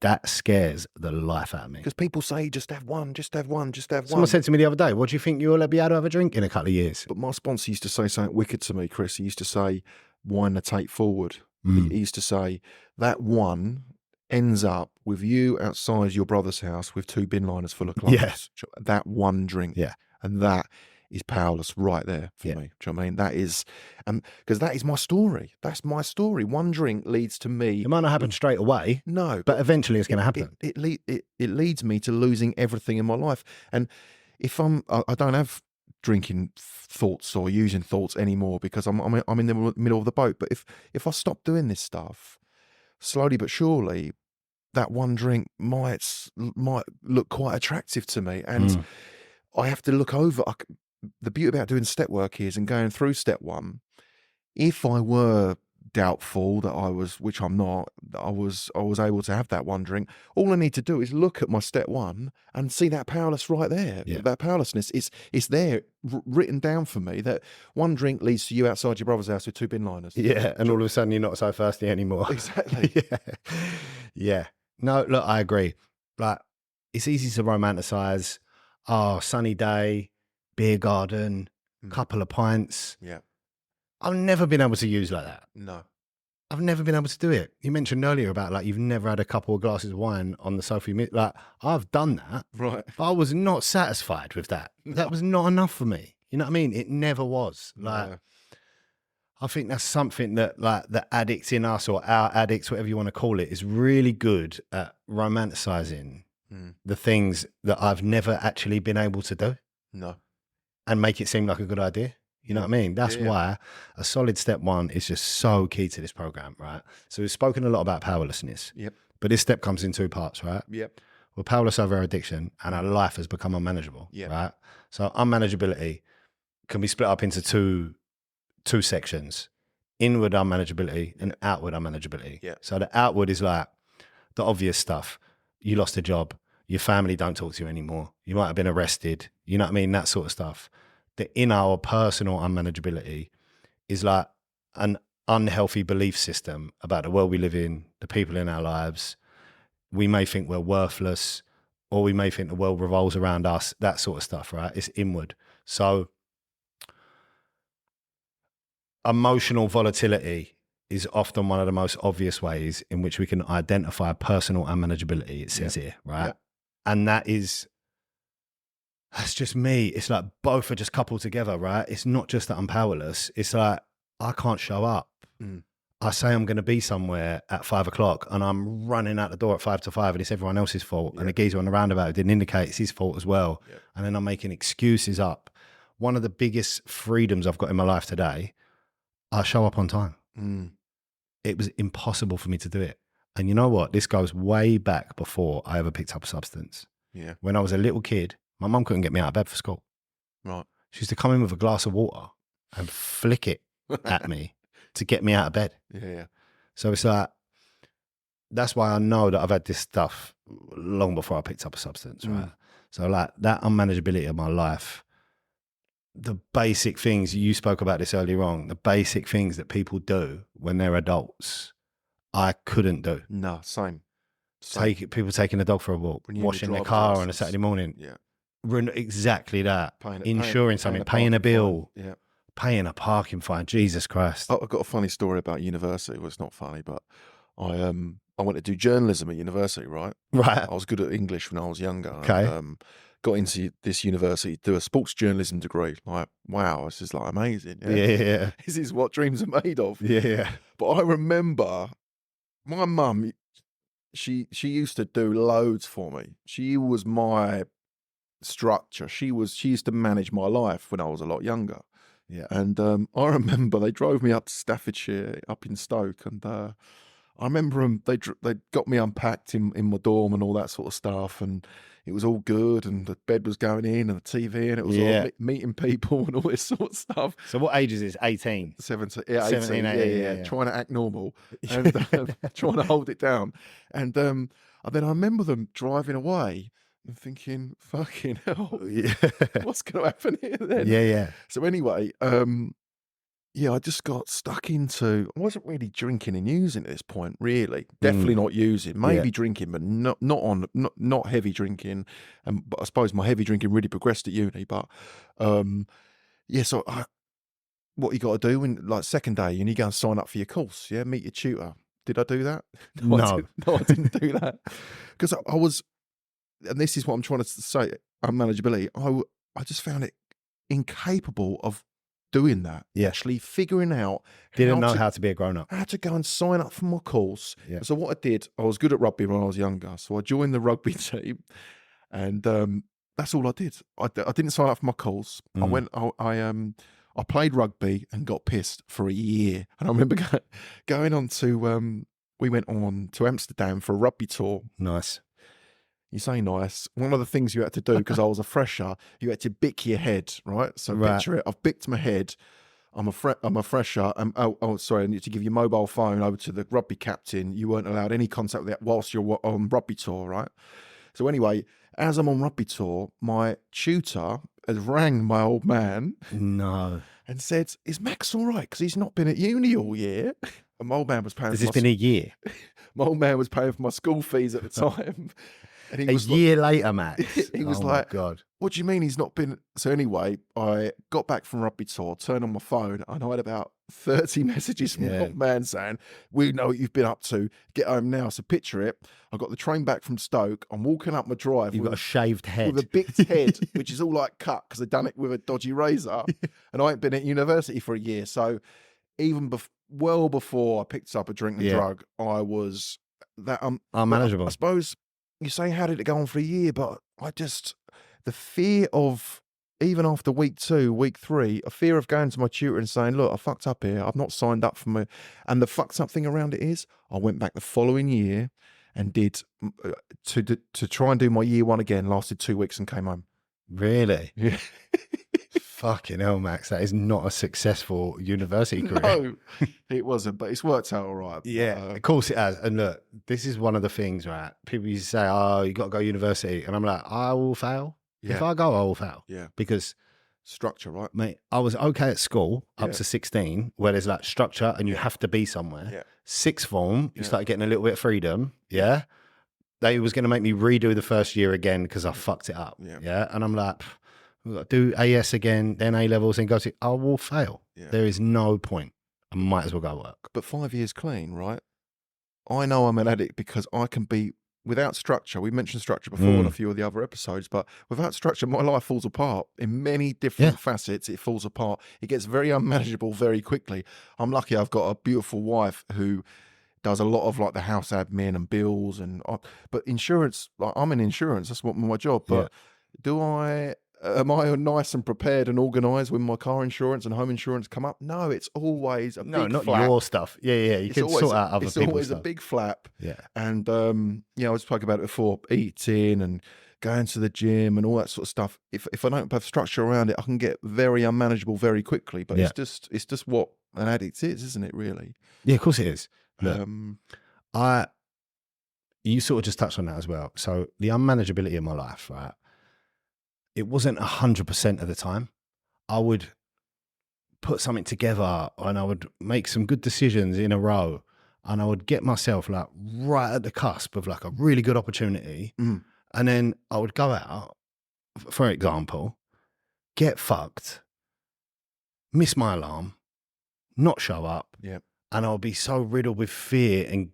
A: that scares the life out of me.
B: Because people say, just have one, just have one, just have
A: Someone
B: one.
A: said to me the other day, what do you think you'll be able to have a drink in a couple of years?
B: But my sponsor used to say something wicked to me, Chris. He used to say, wind the tape forward. He used to say, that one ends up with you outside your brother's house with 2 bin liners full of clothes.
A: Yeah.
B: That one drink.
A: Yeah.
B: And that is powerless right there for me. Do you know what I mean? That is, because that is my story. That's my story. One drink leads to me.
A: It might not happen straight away.
B: No.
A: But eventually it's going to happen.
B: It leads me to losing everything in my life. And if I don't have drinking thoughts or using thoughts anymore because I'm in the middle of the boat. But if I stop doing this stuff, slowly but surely, that one drink might look quite attractive to me. And I have to look over. The beauty about doing step work is, and going through step 1, if I were doubtful that I was, which I'm not, that I was able to have that one drink, all I need to do is look at my step 1 and see that powerless right there.
A: Yeah.
B: That powerlessness, it's there written down for me, that one drink leads to you outside your brother's house with 2 bin liners.
A: Yeah, and all of a sudden you're not so thirsty anymore.
B: Exactly.
A: Yeah. No, look, I agree. Like, it's easy to romanticize. Oh, sunny day, beer garden, couple of pints.
B: Yeah.
A: I've never been able to use like that.
B: No.
A: I've never been able to do it. You mentioned earlier about like you've never had a couple of glasses of wine on the sofa. Like, I've done that.
B: Right.
A: But I was not satisfied with that. That was not enough for me. You know what I mean? It never was. Like,
B: No.
A: I think that's something that like the addicts in us, or our addicts, whatever you want to call it, is really good at romanticizing the things that I've never actually been able to do.
B: No.
A: And make it seem like a good idea. You know what I mean? That's why a solid step 1 is just so key to this program, right? So we've spoken a lot about powerlessness.
B: Yep.
A: But this step comes in 2 parts, right?
B: Yep.
A: We're powerless over our addiction and our life has become unmanageable, right? So unmanageability can be split up into two sections: inward unmanageability and outward unmanageability.
B: Yeah.
A: So the outward is like the obvious stuff. You lost a job. Your family don't talk to you anymore. You might have been arrested. You know what I mean? That sort of stuff. The inner or personal unmanageability is like an unhealthy belief system about the world we live in, the people in our lives. We may think we're worthless, or we may think the world revolves around us, that sort of stuff, right? It's inward. So emotional volatility is often one of the most obvious ways in which we can identify personal unmanageability, it says here, right? And that's just me. It's like both are just coupled together, right? It's not just that I'm powerless. It's like I can't show up. I say I'm going to be somewhere at 5 o'clock and I'm running out the door at 5 to 5 and it's everyone else's fault. And the geezer on the roundabout didn't indicate it's his fault as well. And then I'm making excuses up. One of the biggest freedoms I've got in my life today, I show up on time. It was impossible for me to do it. And you know what? This goes way back before I ever picked up a substance.
B: Yeah.
A: When I was a little kid, my mum couldn't get me out of bed for school.
B: Right.
A: She used to come in with a glass of water and flick it at me to get me out of bed.
B: Yeah.
A: So it's like, that's why I know that I've had this stuff long before I picked up a substance, right? So like that unmanageability of my life, the basic things, you spoke about this earlier on, the basic things that people do when they're adults, I couldn't do.
B: No, same.
A: People taking a dog for a walk, washing their car on a Saturday morning.
B: Yeah.
A: Exactly that. Insuring something, paying a bill, paying a parking fine. Jesus Christ.
B: I've got a funny story about university. Well, it's not funny, but I went to do journalism at university, right?
A: Right.
B: I was good at English when I was younger.
A: Okay.
B: And, got into this university to do a sports journalism degree. Like, wow, this is like amazing.
A: Yeah.
B: This is what dreams are made of.
A: Yeah.
B: But I remember my mum, she used to do loads for me. She was my structure. She used to manage my life when I was a lot younger.
A: Yeah.
B: And I remember they drove me up to Staffordshire, up in Stoke, and I remember they got me unpacked in my dorm and all that sort of stuff, and it was all good, and the bed was going in, and the TV, and it was all meeting people and all this sort of stuff.
A: So what age is this? 18?
B: 17,
A: 17, 18, yeah.
B: Trying to act normal and trying to hold it down. And then I remember them driving away and thinking, fucking hell, what's going to happen here then?
A: Yeah.
B: So anyway, yeah, I just got stuck into. I wasn't really drinking and using at this point. Really, definitely not using. Maybe drinking, but not heavy drinking. But I suppose my heavy drinking really progressed at uni. But yeah, so what you got to do when, like, second day, you need to go and sign up for your course. Yeah, meet your tutor. Did I do that?
A: No.
B: I didn't do that because I was, and this is what I'm trying to say. Unmanageability. I just found it incapable of doing that.
A: Yeah.
B: Actually figuring out
A: Didn't know how to be a grown up.
B: I had to go and sign up for my course.
A: Yeah.
B: So what I did, I was good at rugby when I was younger. So I joined the rugby team, and that's all I did. I didn't sign up for my course. I played rugby and got pissed for a year. And I remember going on to, we went on to Amsterdam for a rugby tour.
A: Nice.
B: You say nice. One of the things you had to do, because I was a fresher, you had to bick your head, right? So picture it. I've bicked my head. I'm a fresher. Sorry, I need to give your mobile phone over to the rugby captain. You weren't allowed any contact with that whilst you're on rugby tour, right? So anyway, as I'm on rugby tour, my tutor has rang my old man.
A: No.
B: And said, "Is Max all right? Because he's not been at uni all year." And my old man was paying.
A: Has this been a year?
B: My old man was paying for my school fees at the time. And he was
A: year later, Max.
B: He was
A: like, God.
B: What do you mean he's not been? So anyway, I got back from rugby tour, turned on my phone, and I had about 30 messages from my old man saying, "We know what you've been up to. Get home now." So picture it. I got the train back from Stoke. I'm walking up my drive.
A: You've got a shaved head.
B: With a bicked head, which is all like cut because I've done it with a dodgy razor. And I ain't been at university for a year. So even well before I picked up a drink and drug, I was that
A: unmanageable.
B: I suppose you say, how did it go on for a year? But the fear of, even after week 2, week 3, a fear of going to my tutor and saying, "Look, I fucked up here. I've not signed up for my," and the fucked up thing around it is I went back the following year and did to try and do my year 1 again, lasted 2 weeks and came home.
A: Really?
B: Yeah.
A: Fucking hell, Max. That is not a successful university career.
B: No, it wasn't, but it's worked out all right.
A: Yeah, of course it has. And look, this is one of the things, right? People used to say, "Oh, you got to go university." And I'm like, I will fail.
B: Yeah.
A: If I go, I will fail.
B: Yeah.
A: Because
B: structure, right?
A: Mate, I was okay at school up to 16, where there's like structure and you have to be somewhere.
B: Yeah.
A: Sixth form, you started getting a little bit of freedom. Yeah. They was going to make me redo the first year again because I fucked it up. Yeah. And I'm like, we've got to do AS again, then A levels, and go to, I will fail. Yeah. There is no point. I might as well go work.
B: But 5 years clean, right? I know I'm an addict because I can be, without structure, we mentioned structure before in a few of the other episodes, but without structure, my life falls apart in many different facets. It falls apart. It gets very unmanageable very quickly. I'm lucky I've got a beautiful wife who does a lot of like the house admin and bills but insurance, like I'm in insurance, that's what my job. But am I nice and prepared and organised when my car insurance and home insurance come up? No, it's always a big flap.
A: No, not your stuff. Yeah. You can sort out other people's stuff.
B: It's always a big flap.
A: Yeah.
B: And, I spoke about it before, eating and going to the gym and all that sort of stuff. If I don't have structure around it, I can get very unmanageable very quickly. But it's just what an addict is, isn't it, really?
A: Yeah, of course it is. Look, you sort of just touched on that as well. So the unmanageability in my life, right? It wasn't 100% of the time. I would put something together and I would make some good decisions in a row, and I would get myself like right at the cusp of like a really good opportunity. And then I would go out, for example, get fucked, miss my alarm, not show up.
B: Yeah.
A: And I would be so riddled with fear and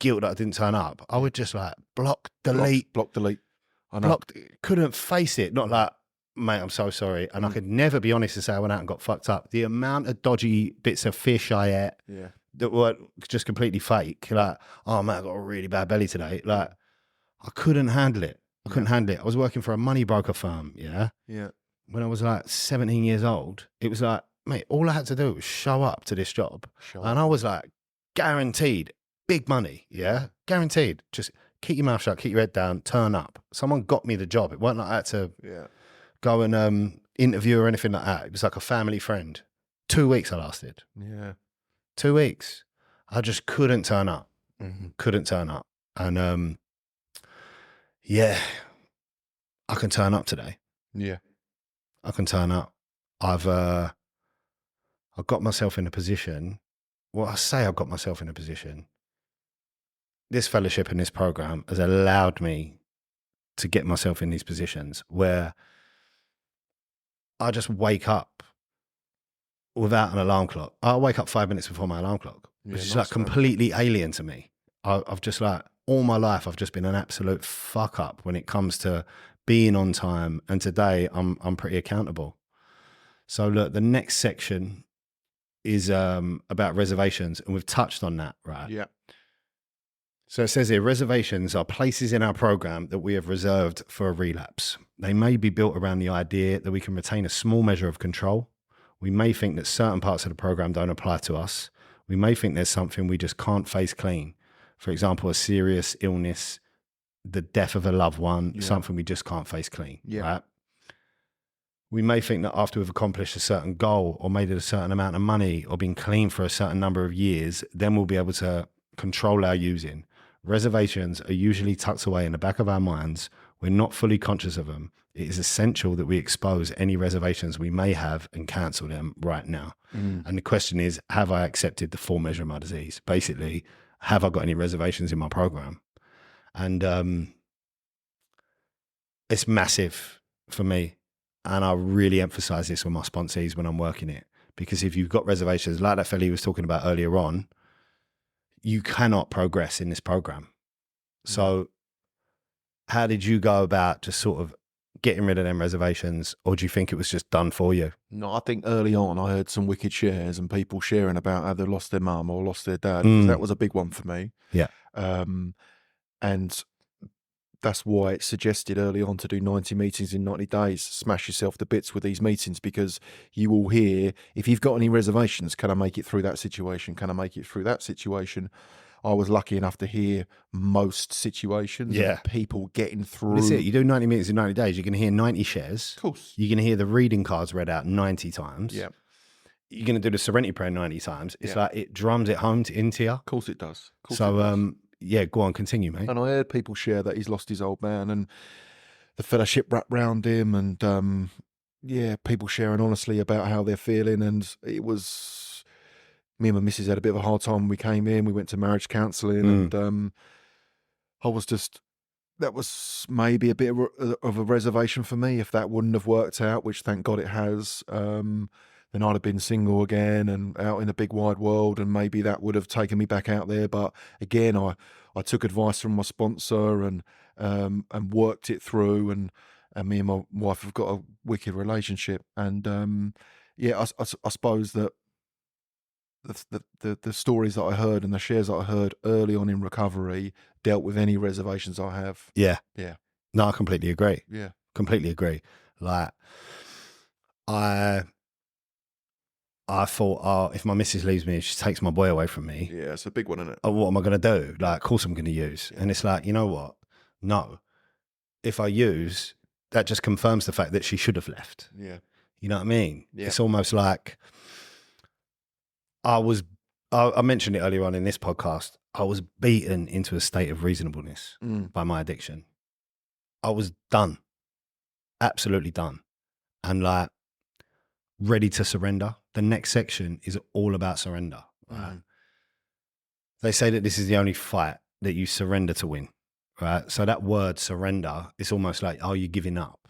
A: guilt that I didn't turn up. I would just like block, delete. I know. Couldn't face it. Not like, mate, I'm so sorry. And I could never be honest and say I went out and got fucked up. The amount of dodgy bits of fish I ate that were just completely fake. Like, oh man, I got a really bad belly today. Like, I couldn't handle it. I was working for a money broker firm. Yeah. When I was like 17 years old, it was like, mate, all I had to do was show up to this job. And I was like, guaranteed big money. Yeah. Guaranteed. Just keep your mouth shut, keep your head down, turn up. Someone got me the job. It wasn't like I had to go and interview or anything like that. It was like a family friend. 2 weeks I lasted.
B: Yeah.
A: 2 weeks. I just couldn't turn up.
B: Mm-hmm.
A: Couldn't turn up. And I can turn up today.
B: Yeah.
A: I can turn up. I got myself in a position. Well, I say I got myself in a position. This fellowship and this program has allowed me to get myself in these positions where I just wake up without an alarm clock. I'll wake up 5 minutes before my alarm clock, which is like completely alien to me. I've just like, all my life, I've just been an absolute fuck up when it comes to being on time. And today I'm pretty accountable. So look, the next section is about reservations, and we've touched on that, right?
B: Yeah.
A: So it says here, reservations are places in our program that we have reserved for a relapse. They may be built around the idea that we can retain a small measure of control. We may think that certain parts of the program don't apply to us. We may think there's something we just can't face clean. For example, a serious illness, the death of a loved one, something we just can't face clean, right? We may think that after we've accomplished a certain goal or made a certain amount of money or been clean for a certain number of years, then we'll be able to control our using. Reservations are usually tucked away in the back of our minds. We're not fully conscious of them. It is essential that we expose any reservations we may have and cancel them right now. And the question is, have I accepted the full measure of my disease? Basically, have I got any reservations in my program? And it's massive for me. And I really emphasize this with my sponsees when I'm working it, because if you've got reservations, like that fella he was talking about earlier on, you cannot progress in this program. So how did you go about just sort of getting rid of them reservations, or do you think it was just done for you?
B: No, I think early on I heard some wicked shares and people sharing about how they lost their mum or lost their dad, because that was a big one for me.
A: Yeah.
B: And that's why it's suggested early on to do 90 meetings in 90 days. Smash yourself to bits with these meetings, because you will hear, if you've got any reservations, can I make it through that situation? Can I make it through that situation? I was lucky enough to hear most situations of people getting through.
A: That's it. You do 90 meetings in 90 days, you're going to hear 90 shares.
B: Of course.
A: You're going to hear the reading cards read out 90 times.
B: Yeah.
A: You're going to do the Serenity Prayer 90 times. It's like it drums it home into you.
B: Of course it does.
A: Yeah, go on, continue, mate.
B: And I heard people share that he's lost his old man and the fellowship wrapped round him, and people sharing honestly about how they're feeling. And it was, me and my missus had a bit of a hard time when we came in. We went to marriage counselling, and I was just, that was maybe a bit of a reservation for me. If that wouldn't have worked out, which thank God it has, then I'd have been single again and out in the big wide world, and maybe that would have taken me back out there. But again, I took advice from my sponsor and worked it through, and me and my wife have got a wicked relationship. And I suppose that the stories that I heard and the shares that I heard early on in recovery dealt with any reservations I have.
A: Yeah.
B: Yeah.
A: No, I completely agree.
B: Yeah.
A: Completely agree. Like, I thought, oh, if my missus leaves me, she takes my boy away from me.
B: Yeah, it's a big one, isn't it?
A: Oh, what am I going to do? Like, of course I'm going to use. Yeah. And it's like, you know what? No. If I use, that just confirms the fact that she should have left.
B: Yeah.
A: You know what I mean?
B: Yeah.
A: It's almost like I mentioned it earlier on in this podcast. I was beaten into a state of reasonableness by my addiction. I was done. Absolutely done. And like, ready to surrender. The next section is all about surrender. Right? They say that this is the only fight that you surrender to win, right? So that word surrender, it's almost like, oh, you're giving up.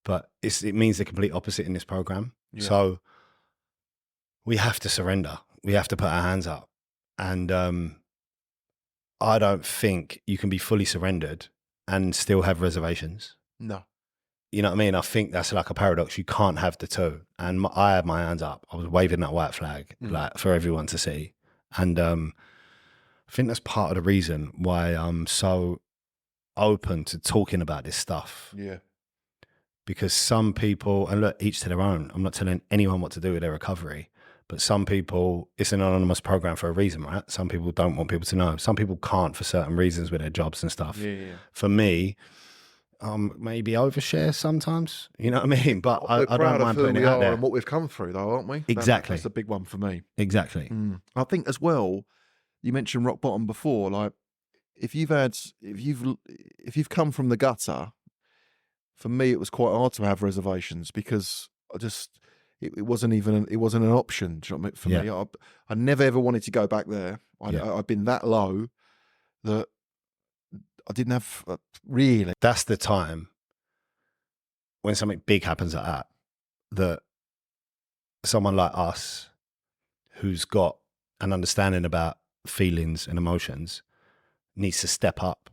A: But it means the complete opposite in this program. Yeah. So we have to surrender. We have to put our hands up. And I don't think you can be fully surrendered and still have reservations.
B: No.
A: You know what I mean? I think that's like a paradox. You can't have the two. And I had my hands up. I was waving that white flag like for everyone to see. And I think that's part of the reason why I'm so open to talking about this stuff.
B: Yeah.
A: Because some people, and look, each to their own. I'm not telling anyone what to do with their recovery. But some people, it's an anonymous program for a reason, right? Some people don't want people to know. Some people can't for certain reasons with their jobs and stuff.
B: Yeah.
A: For me, maybe overshare sometimes, you know what I mean? But I don't mind putting it out there.
B: And what we've come through, though, aren't we?
A: Exactly.
B: That's a big one for me.
A: Exactly.
B: I think as well, you mentioned rock bottom before. Like, if you've come from the gutter, for me, it was quite hard to have reservations, because it wasn't an option. Do you know what I mean? For me, I never ever wanted to go back there. I've been that low that I didn't have really.
A: That's the time when something big happens like that, that someone like us who's got an understanding about feelings and emotions needs to step up,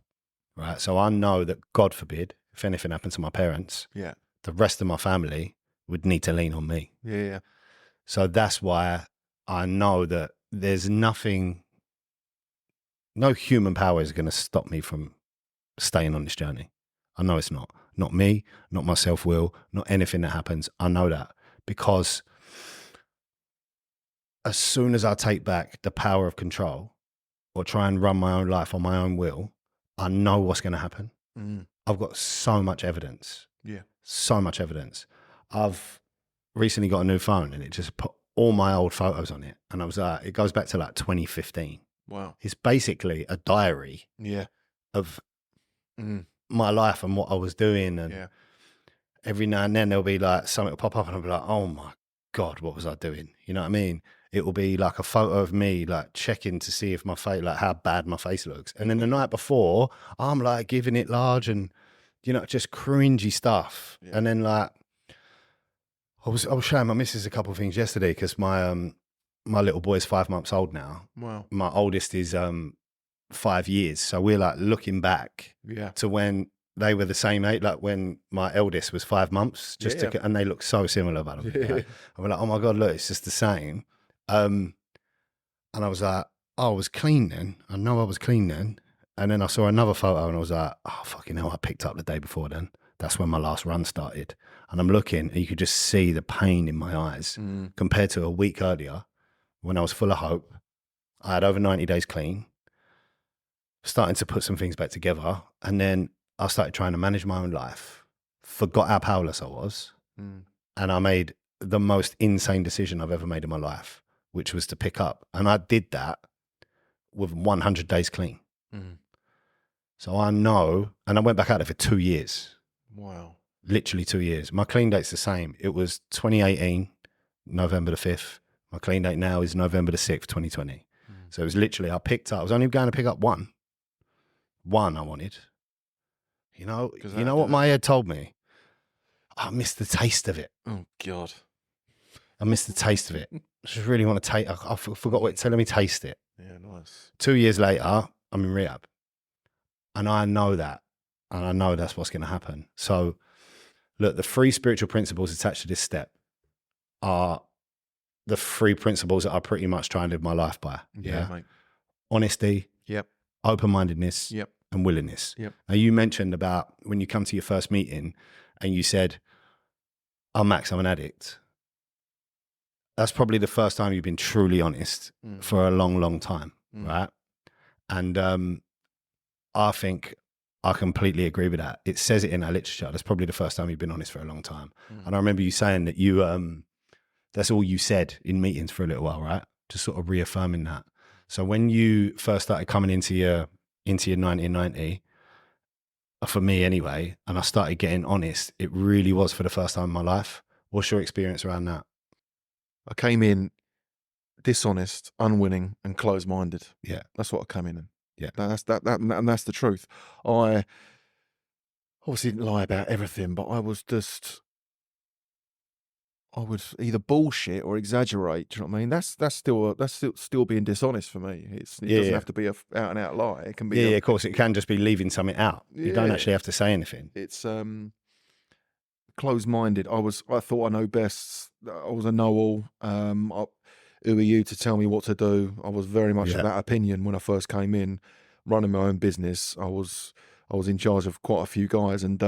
A: right? So I know that, God forbid, if anything happened to my parents, the rest of my family would need to lean on me.
B: Yeah.
A: So that's why I know that there's nothing, no human power is going to stop me from staying on this journey. I know it's not. Not me, not my self-will, not anything that happens. I know that because as soon as I take back the power of control or try and run my own life on my own will, I know what's going to happen. I've got so much evidence.
B: Yeah.
A: So much evidence. I've recently got a new phone and it just put all my old photos on it. And I was like, it goes back to like 2015.
B: Wow.
A: It's basically a diary of my life and what I was doing. And every now and then there'll be like something will pop up and I'll be like, oh my God, what was I doing? You know what I mean? It will be like a photo of me, like checking to see if my face, like how bad my face looks. And then the night before, I'm like giving it large and, you know, just cringy stuff. Yeah. And then like, I was showing my missus a couple of things yesterday because my little boy's 5 months old now.
B: Wow.
A: My oldest is 5 years. So we're like looking back to when they were the same age, like when my eldest was 5 months, and they look so similar, by the way. Right? And we're like, oh my God, look, it's just the same. And I was like, oh, I was clean then. I know I was clean then. And then I saw another photo and I was like, oh, fucking hell, I picked up the day before then. That's when my last run started. And I'm looking and you could just see the pain in my eyes compared to a week earlier when I was full of hope. I had over 90 days clean, starting to put some things back together. And then I started trying to manage my own life, forgot how powerless I was. And I made the most insane decision I've ever made in my life, which was to pick up. And I did that with 100 days clean. So I know, and I went back out there for 2 years.
B: Wow.
A: Literally 2 years. My clean date's the same. It was 2018, November the 5th. My clean date now is November the 6th, 2020. So it was literally, I was only going to pick up one. One I wanted. You know what my head told me? I missed the taste of it.
B: Oh, God.
A: I missed the taste of it. I just really want to taste. I forgot what it said. Let me taste it.
B: Yeah, nice.
A: 2 years later, I'm in rehab. And I know that. And I know that's what's going to happen. So, look, the 3 spiritual principles attached to this step are the 3 principles that I pretty much try and live my life by.
B: Yeah, mate.
A: Honesty.
B: Yep.
A: Open-mindedness.
B: Yep.
A: And willingness.
B: Yep.
A: Now, you mentioned about when you come to your first meeting and you said, oh, Max, I'm an addict. That's probably the first time you've been truly honest for a long, long time, right? And I think I completely agree with that. It says it in our literature. That's probably the first time you've been honest for a long time. And I remember you saying that you, that's all you said in meetings for a little while, right? Just sort of reaffirming that. So when you first started coming into your 1990, for me anyway, and I started getting honest, it really was for the first time in my life. What's your experience around that?
B: I came in dishonest, unwilling, and closed-minded.
A: Yeah.
B: That's what I came in.
A: Yeah.
B: And that's the truth. I obviously didn't lie about everything, but I would either bullshit or exaggerate. Do you know what I mean? That's still being dishonest for me. It doesn't have to be a out and out lie. It can be.
A: Of course, it can just be leaving something out. You don't actually have to say anything.
B: It's closed-minded. I thought I know best. I was a know-all. Who are you to tell me what to do? I was very much of that opinion when I first came in, running my own business. I was in charge of quite a few guys, and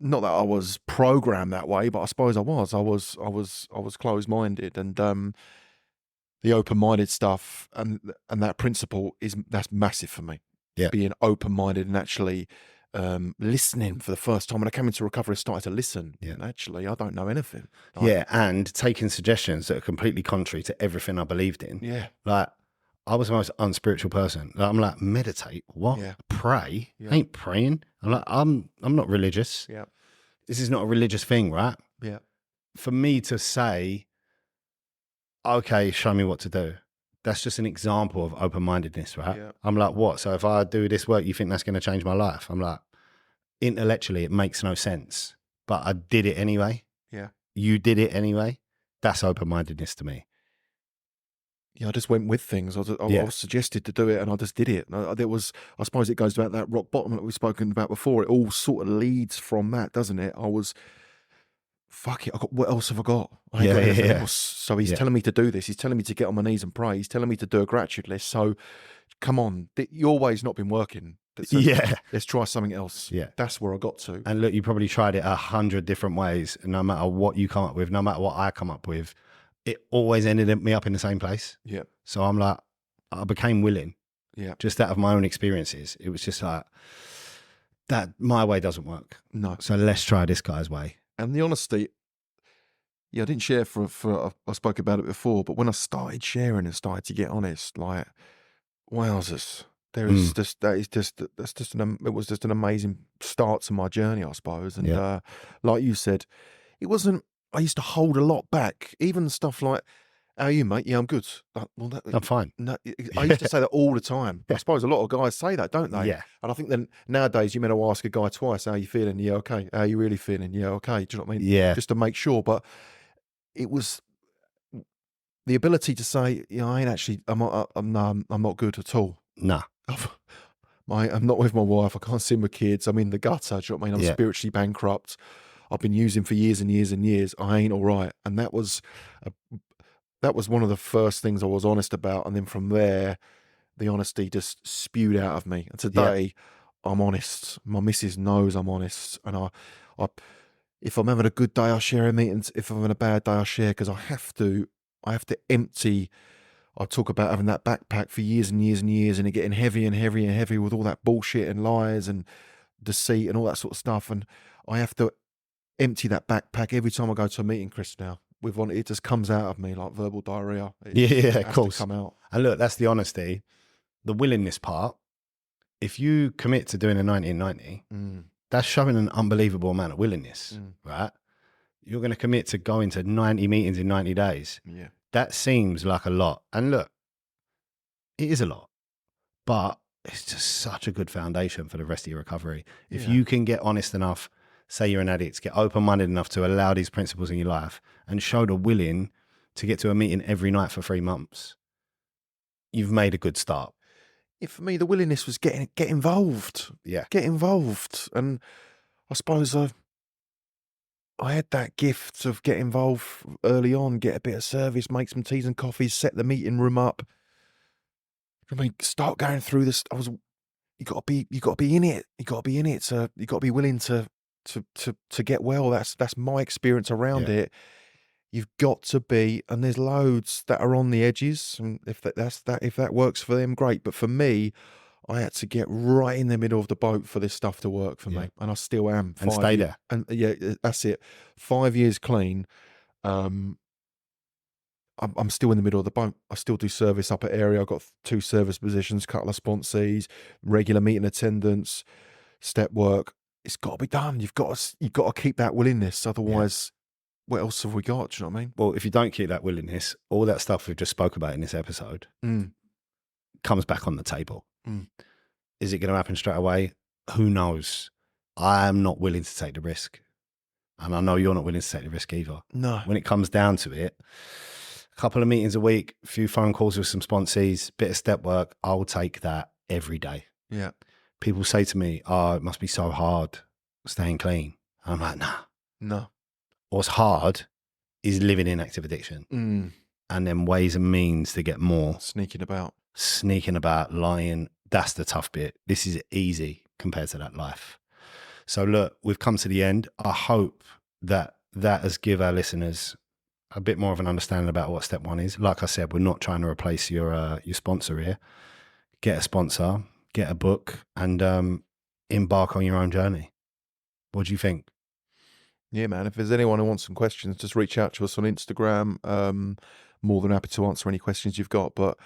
B: not that I was programmed that way, but I suppose I was. I was closed-minded, and the open-minded stuff and that principle that's massive for me.
A: Yeah,
B: being open-minded and actually listening for the first time. When I came into recovery, I started to listen. Yeah, and actually, I don't know anything.
A: And taking suggestions that are completely contrary to everything I believed in.
B: Yeah,
A: like I was the most unspiritual person. Like, I'm like, meditate? What? Yeah. Pray? Yeah. I ain't praying. I'm like, I'm not religious.
B: Yeah.
A: This is not a religious thing, right?
B: Yeah.
A: For me to say, okay, show me what to do. That's just an example of open-mindedness, right?
B: Yeah.
A: I'm like, what? So if I do this work, you think that's going to change my life? I'm like, intellectually, it makes no sense, but I did it anyway.
B: Yeah.
A: You did it anyway. That's open-mindedness to me.
B: Yeah, I just went with things. I was suggested to do it, and I just did it. I suppose it goes about that rock bottom that we've spoken about before. It all sort of leads from that, doesn't it? Fuck it. What else have I got? I ain't got anything else. So he's telling me to do this. He's telling me to get on my knees and pray. He's telling me to do a gratitude list. So come on, your way's not been working. So let's try something else.
A: Yeah.
B: That's where I got to.
A: And look, you probably tried it 100 different ways. And no matter what you come up with, no matter what I come up with, it always ended me up in the same place.
B: Yeah.
A: So I'm like, I became willing.
B: Yeah.
A: Just out of my own experiences. It was just like, that my way doesn't work.
B: No.
A: So let's try this guy's way.
B: And the honesty, I didn't share I spoke about it before, but when I started sharing and started to get honest, like, wowzers. It was just an amazing start to my journey, I suppose. And like you said, I used to hold a lot back, even stuff like, how are you, mate? Yeah, I'm good.
A: I'm fine.
B: No, I used to say that all the time. I suppose a lot of guys say that, don't they?
A: Yeah.
B: And I think then nowadays you meant to ask a guy twice, how you feeling? Yeah, okay. How you really feeling? Yeah, okay. Do you know what I mean?
A: Yeah.
B: Just to make sure. But it was the ability to say, I ain't actually, I'm not good at all.
A: Nah.
B: I'm not with my wife. I can't see my kids. I'm in the gutter. Do you know what I mean? I'm spiritually bankrupt. I've been using for years and years and years. I ain't all right. And that was one of the first things I was honest about. And then from there, the honesty just spewed out of me. And today, I'm honest. My missus knows I'm honest. And if I'm having a good day, I share in meetings. If I'm having a bad day, I share, because I have to empty. I talk about having that backpack for years and years and years, and it getting heavy and heavy and heavy with all that bullshit and lies and deceit and all that sort of stuff. And I have to empty that backpack every time I go to a meeting, Chris, now. It just comes out of me like verbal diarrhea.
A: Of course.
B: To come out.
A: And look, that's the honesty. The willingness part, if you commit to doing a 90-90, that's showing an unbelievable amount of willingness, right? You're going to commit to going to 90 meetings in 90 days.
B: Yeah.
A: That seems like a lot. And look, it is a lot, but it's just such a good foundation for the rest of your recovery. If you can get honest enough, say you're an addict, get open-minded enough to allow these principles in your life and show the willing to get to a meeting every night for 3 months, you've made a good start.
B: Yeah, for me, the willingness was get involved.
A: Yeah.
B: Get involved. And I suppose I had that gift of get involved early on, get a bit of service, make some teas and coffees, set the meeting room up. I mean, start going through this. You got to be in it. You got to be in it. So you got to be willing to get well. That's my experience around it. You've got to be, and there's loads that are on the edges. And if that works for them, great. But for me, I had to get right in the middle of the boat for this stuff to work for me, and I still am.
A: And stay there.
B: And that's it. 5 years clean. I'm still in the middle of the boat. I still do service up at area. I've got 2 service positions, couple of sponsees, regular meeting attendance, step work. It's got to be done. You've got to keep that willingness. Otherwise, what else have we got? Do you know what I mean?
A: Well, if you don't keep that willingness, all that stuff we've just spoke about in this episode comes back on the table. Is it going to happen straight away? Who knows? I am not willing to take the risk. And I know you're not willing to take the risk either.
B: No.
A: When it comes down to it, a couple of meetings a week, a few phone calls with some sponsees, bit of step work, I'll take that every day.
B: Yeah.
A: People say to me, oh, it must be so hard staying clean. I'm like, nah.
B: No.
A: What's hard is living in active addiction. And then ways and means to get more.
B: Sneaking about,
A: lying. That's the tough bit. This is easy compared to that life. So look, we've come to the end. I hope that has give our listeners a bit more of an understanding about what step 1 is. Like I said, we're not trying to replace your sponsor here. Get a sponsor, get a book, and embark on your own journey. What do you think?
B: Yeah, man. If there's anyone who wants some questions, just reach out to us on Instagram. More than happy to answer any questions you've got. But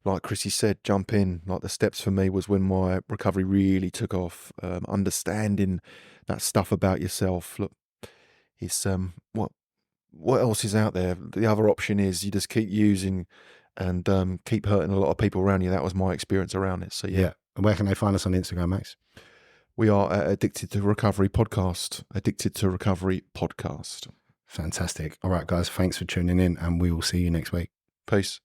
B: like Chrissy said, jump in. Like the steps for me was when my recovery really took off. Understanding that stuff about yourself. Look, it's what else is out there? The other option is you just keep using and keep hurting a lot of people around you. That was my experience around it. So
A: Yeah. And where can they find us on Instagram, Max?
B: we are at Addicted to Recovery Podcast. Addicted to Recovery Podcast.
A: Fantastic. All right, guys, thanks for tuning in, and we will see you next week.
B: Peace.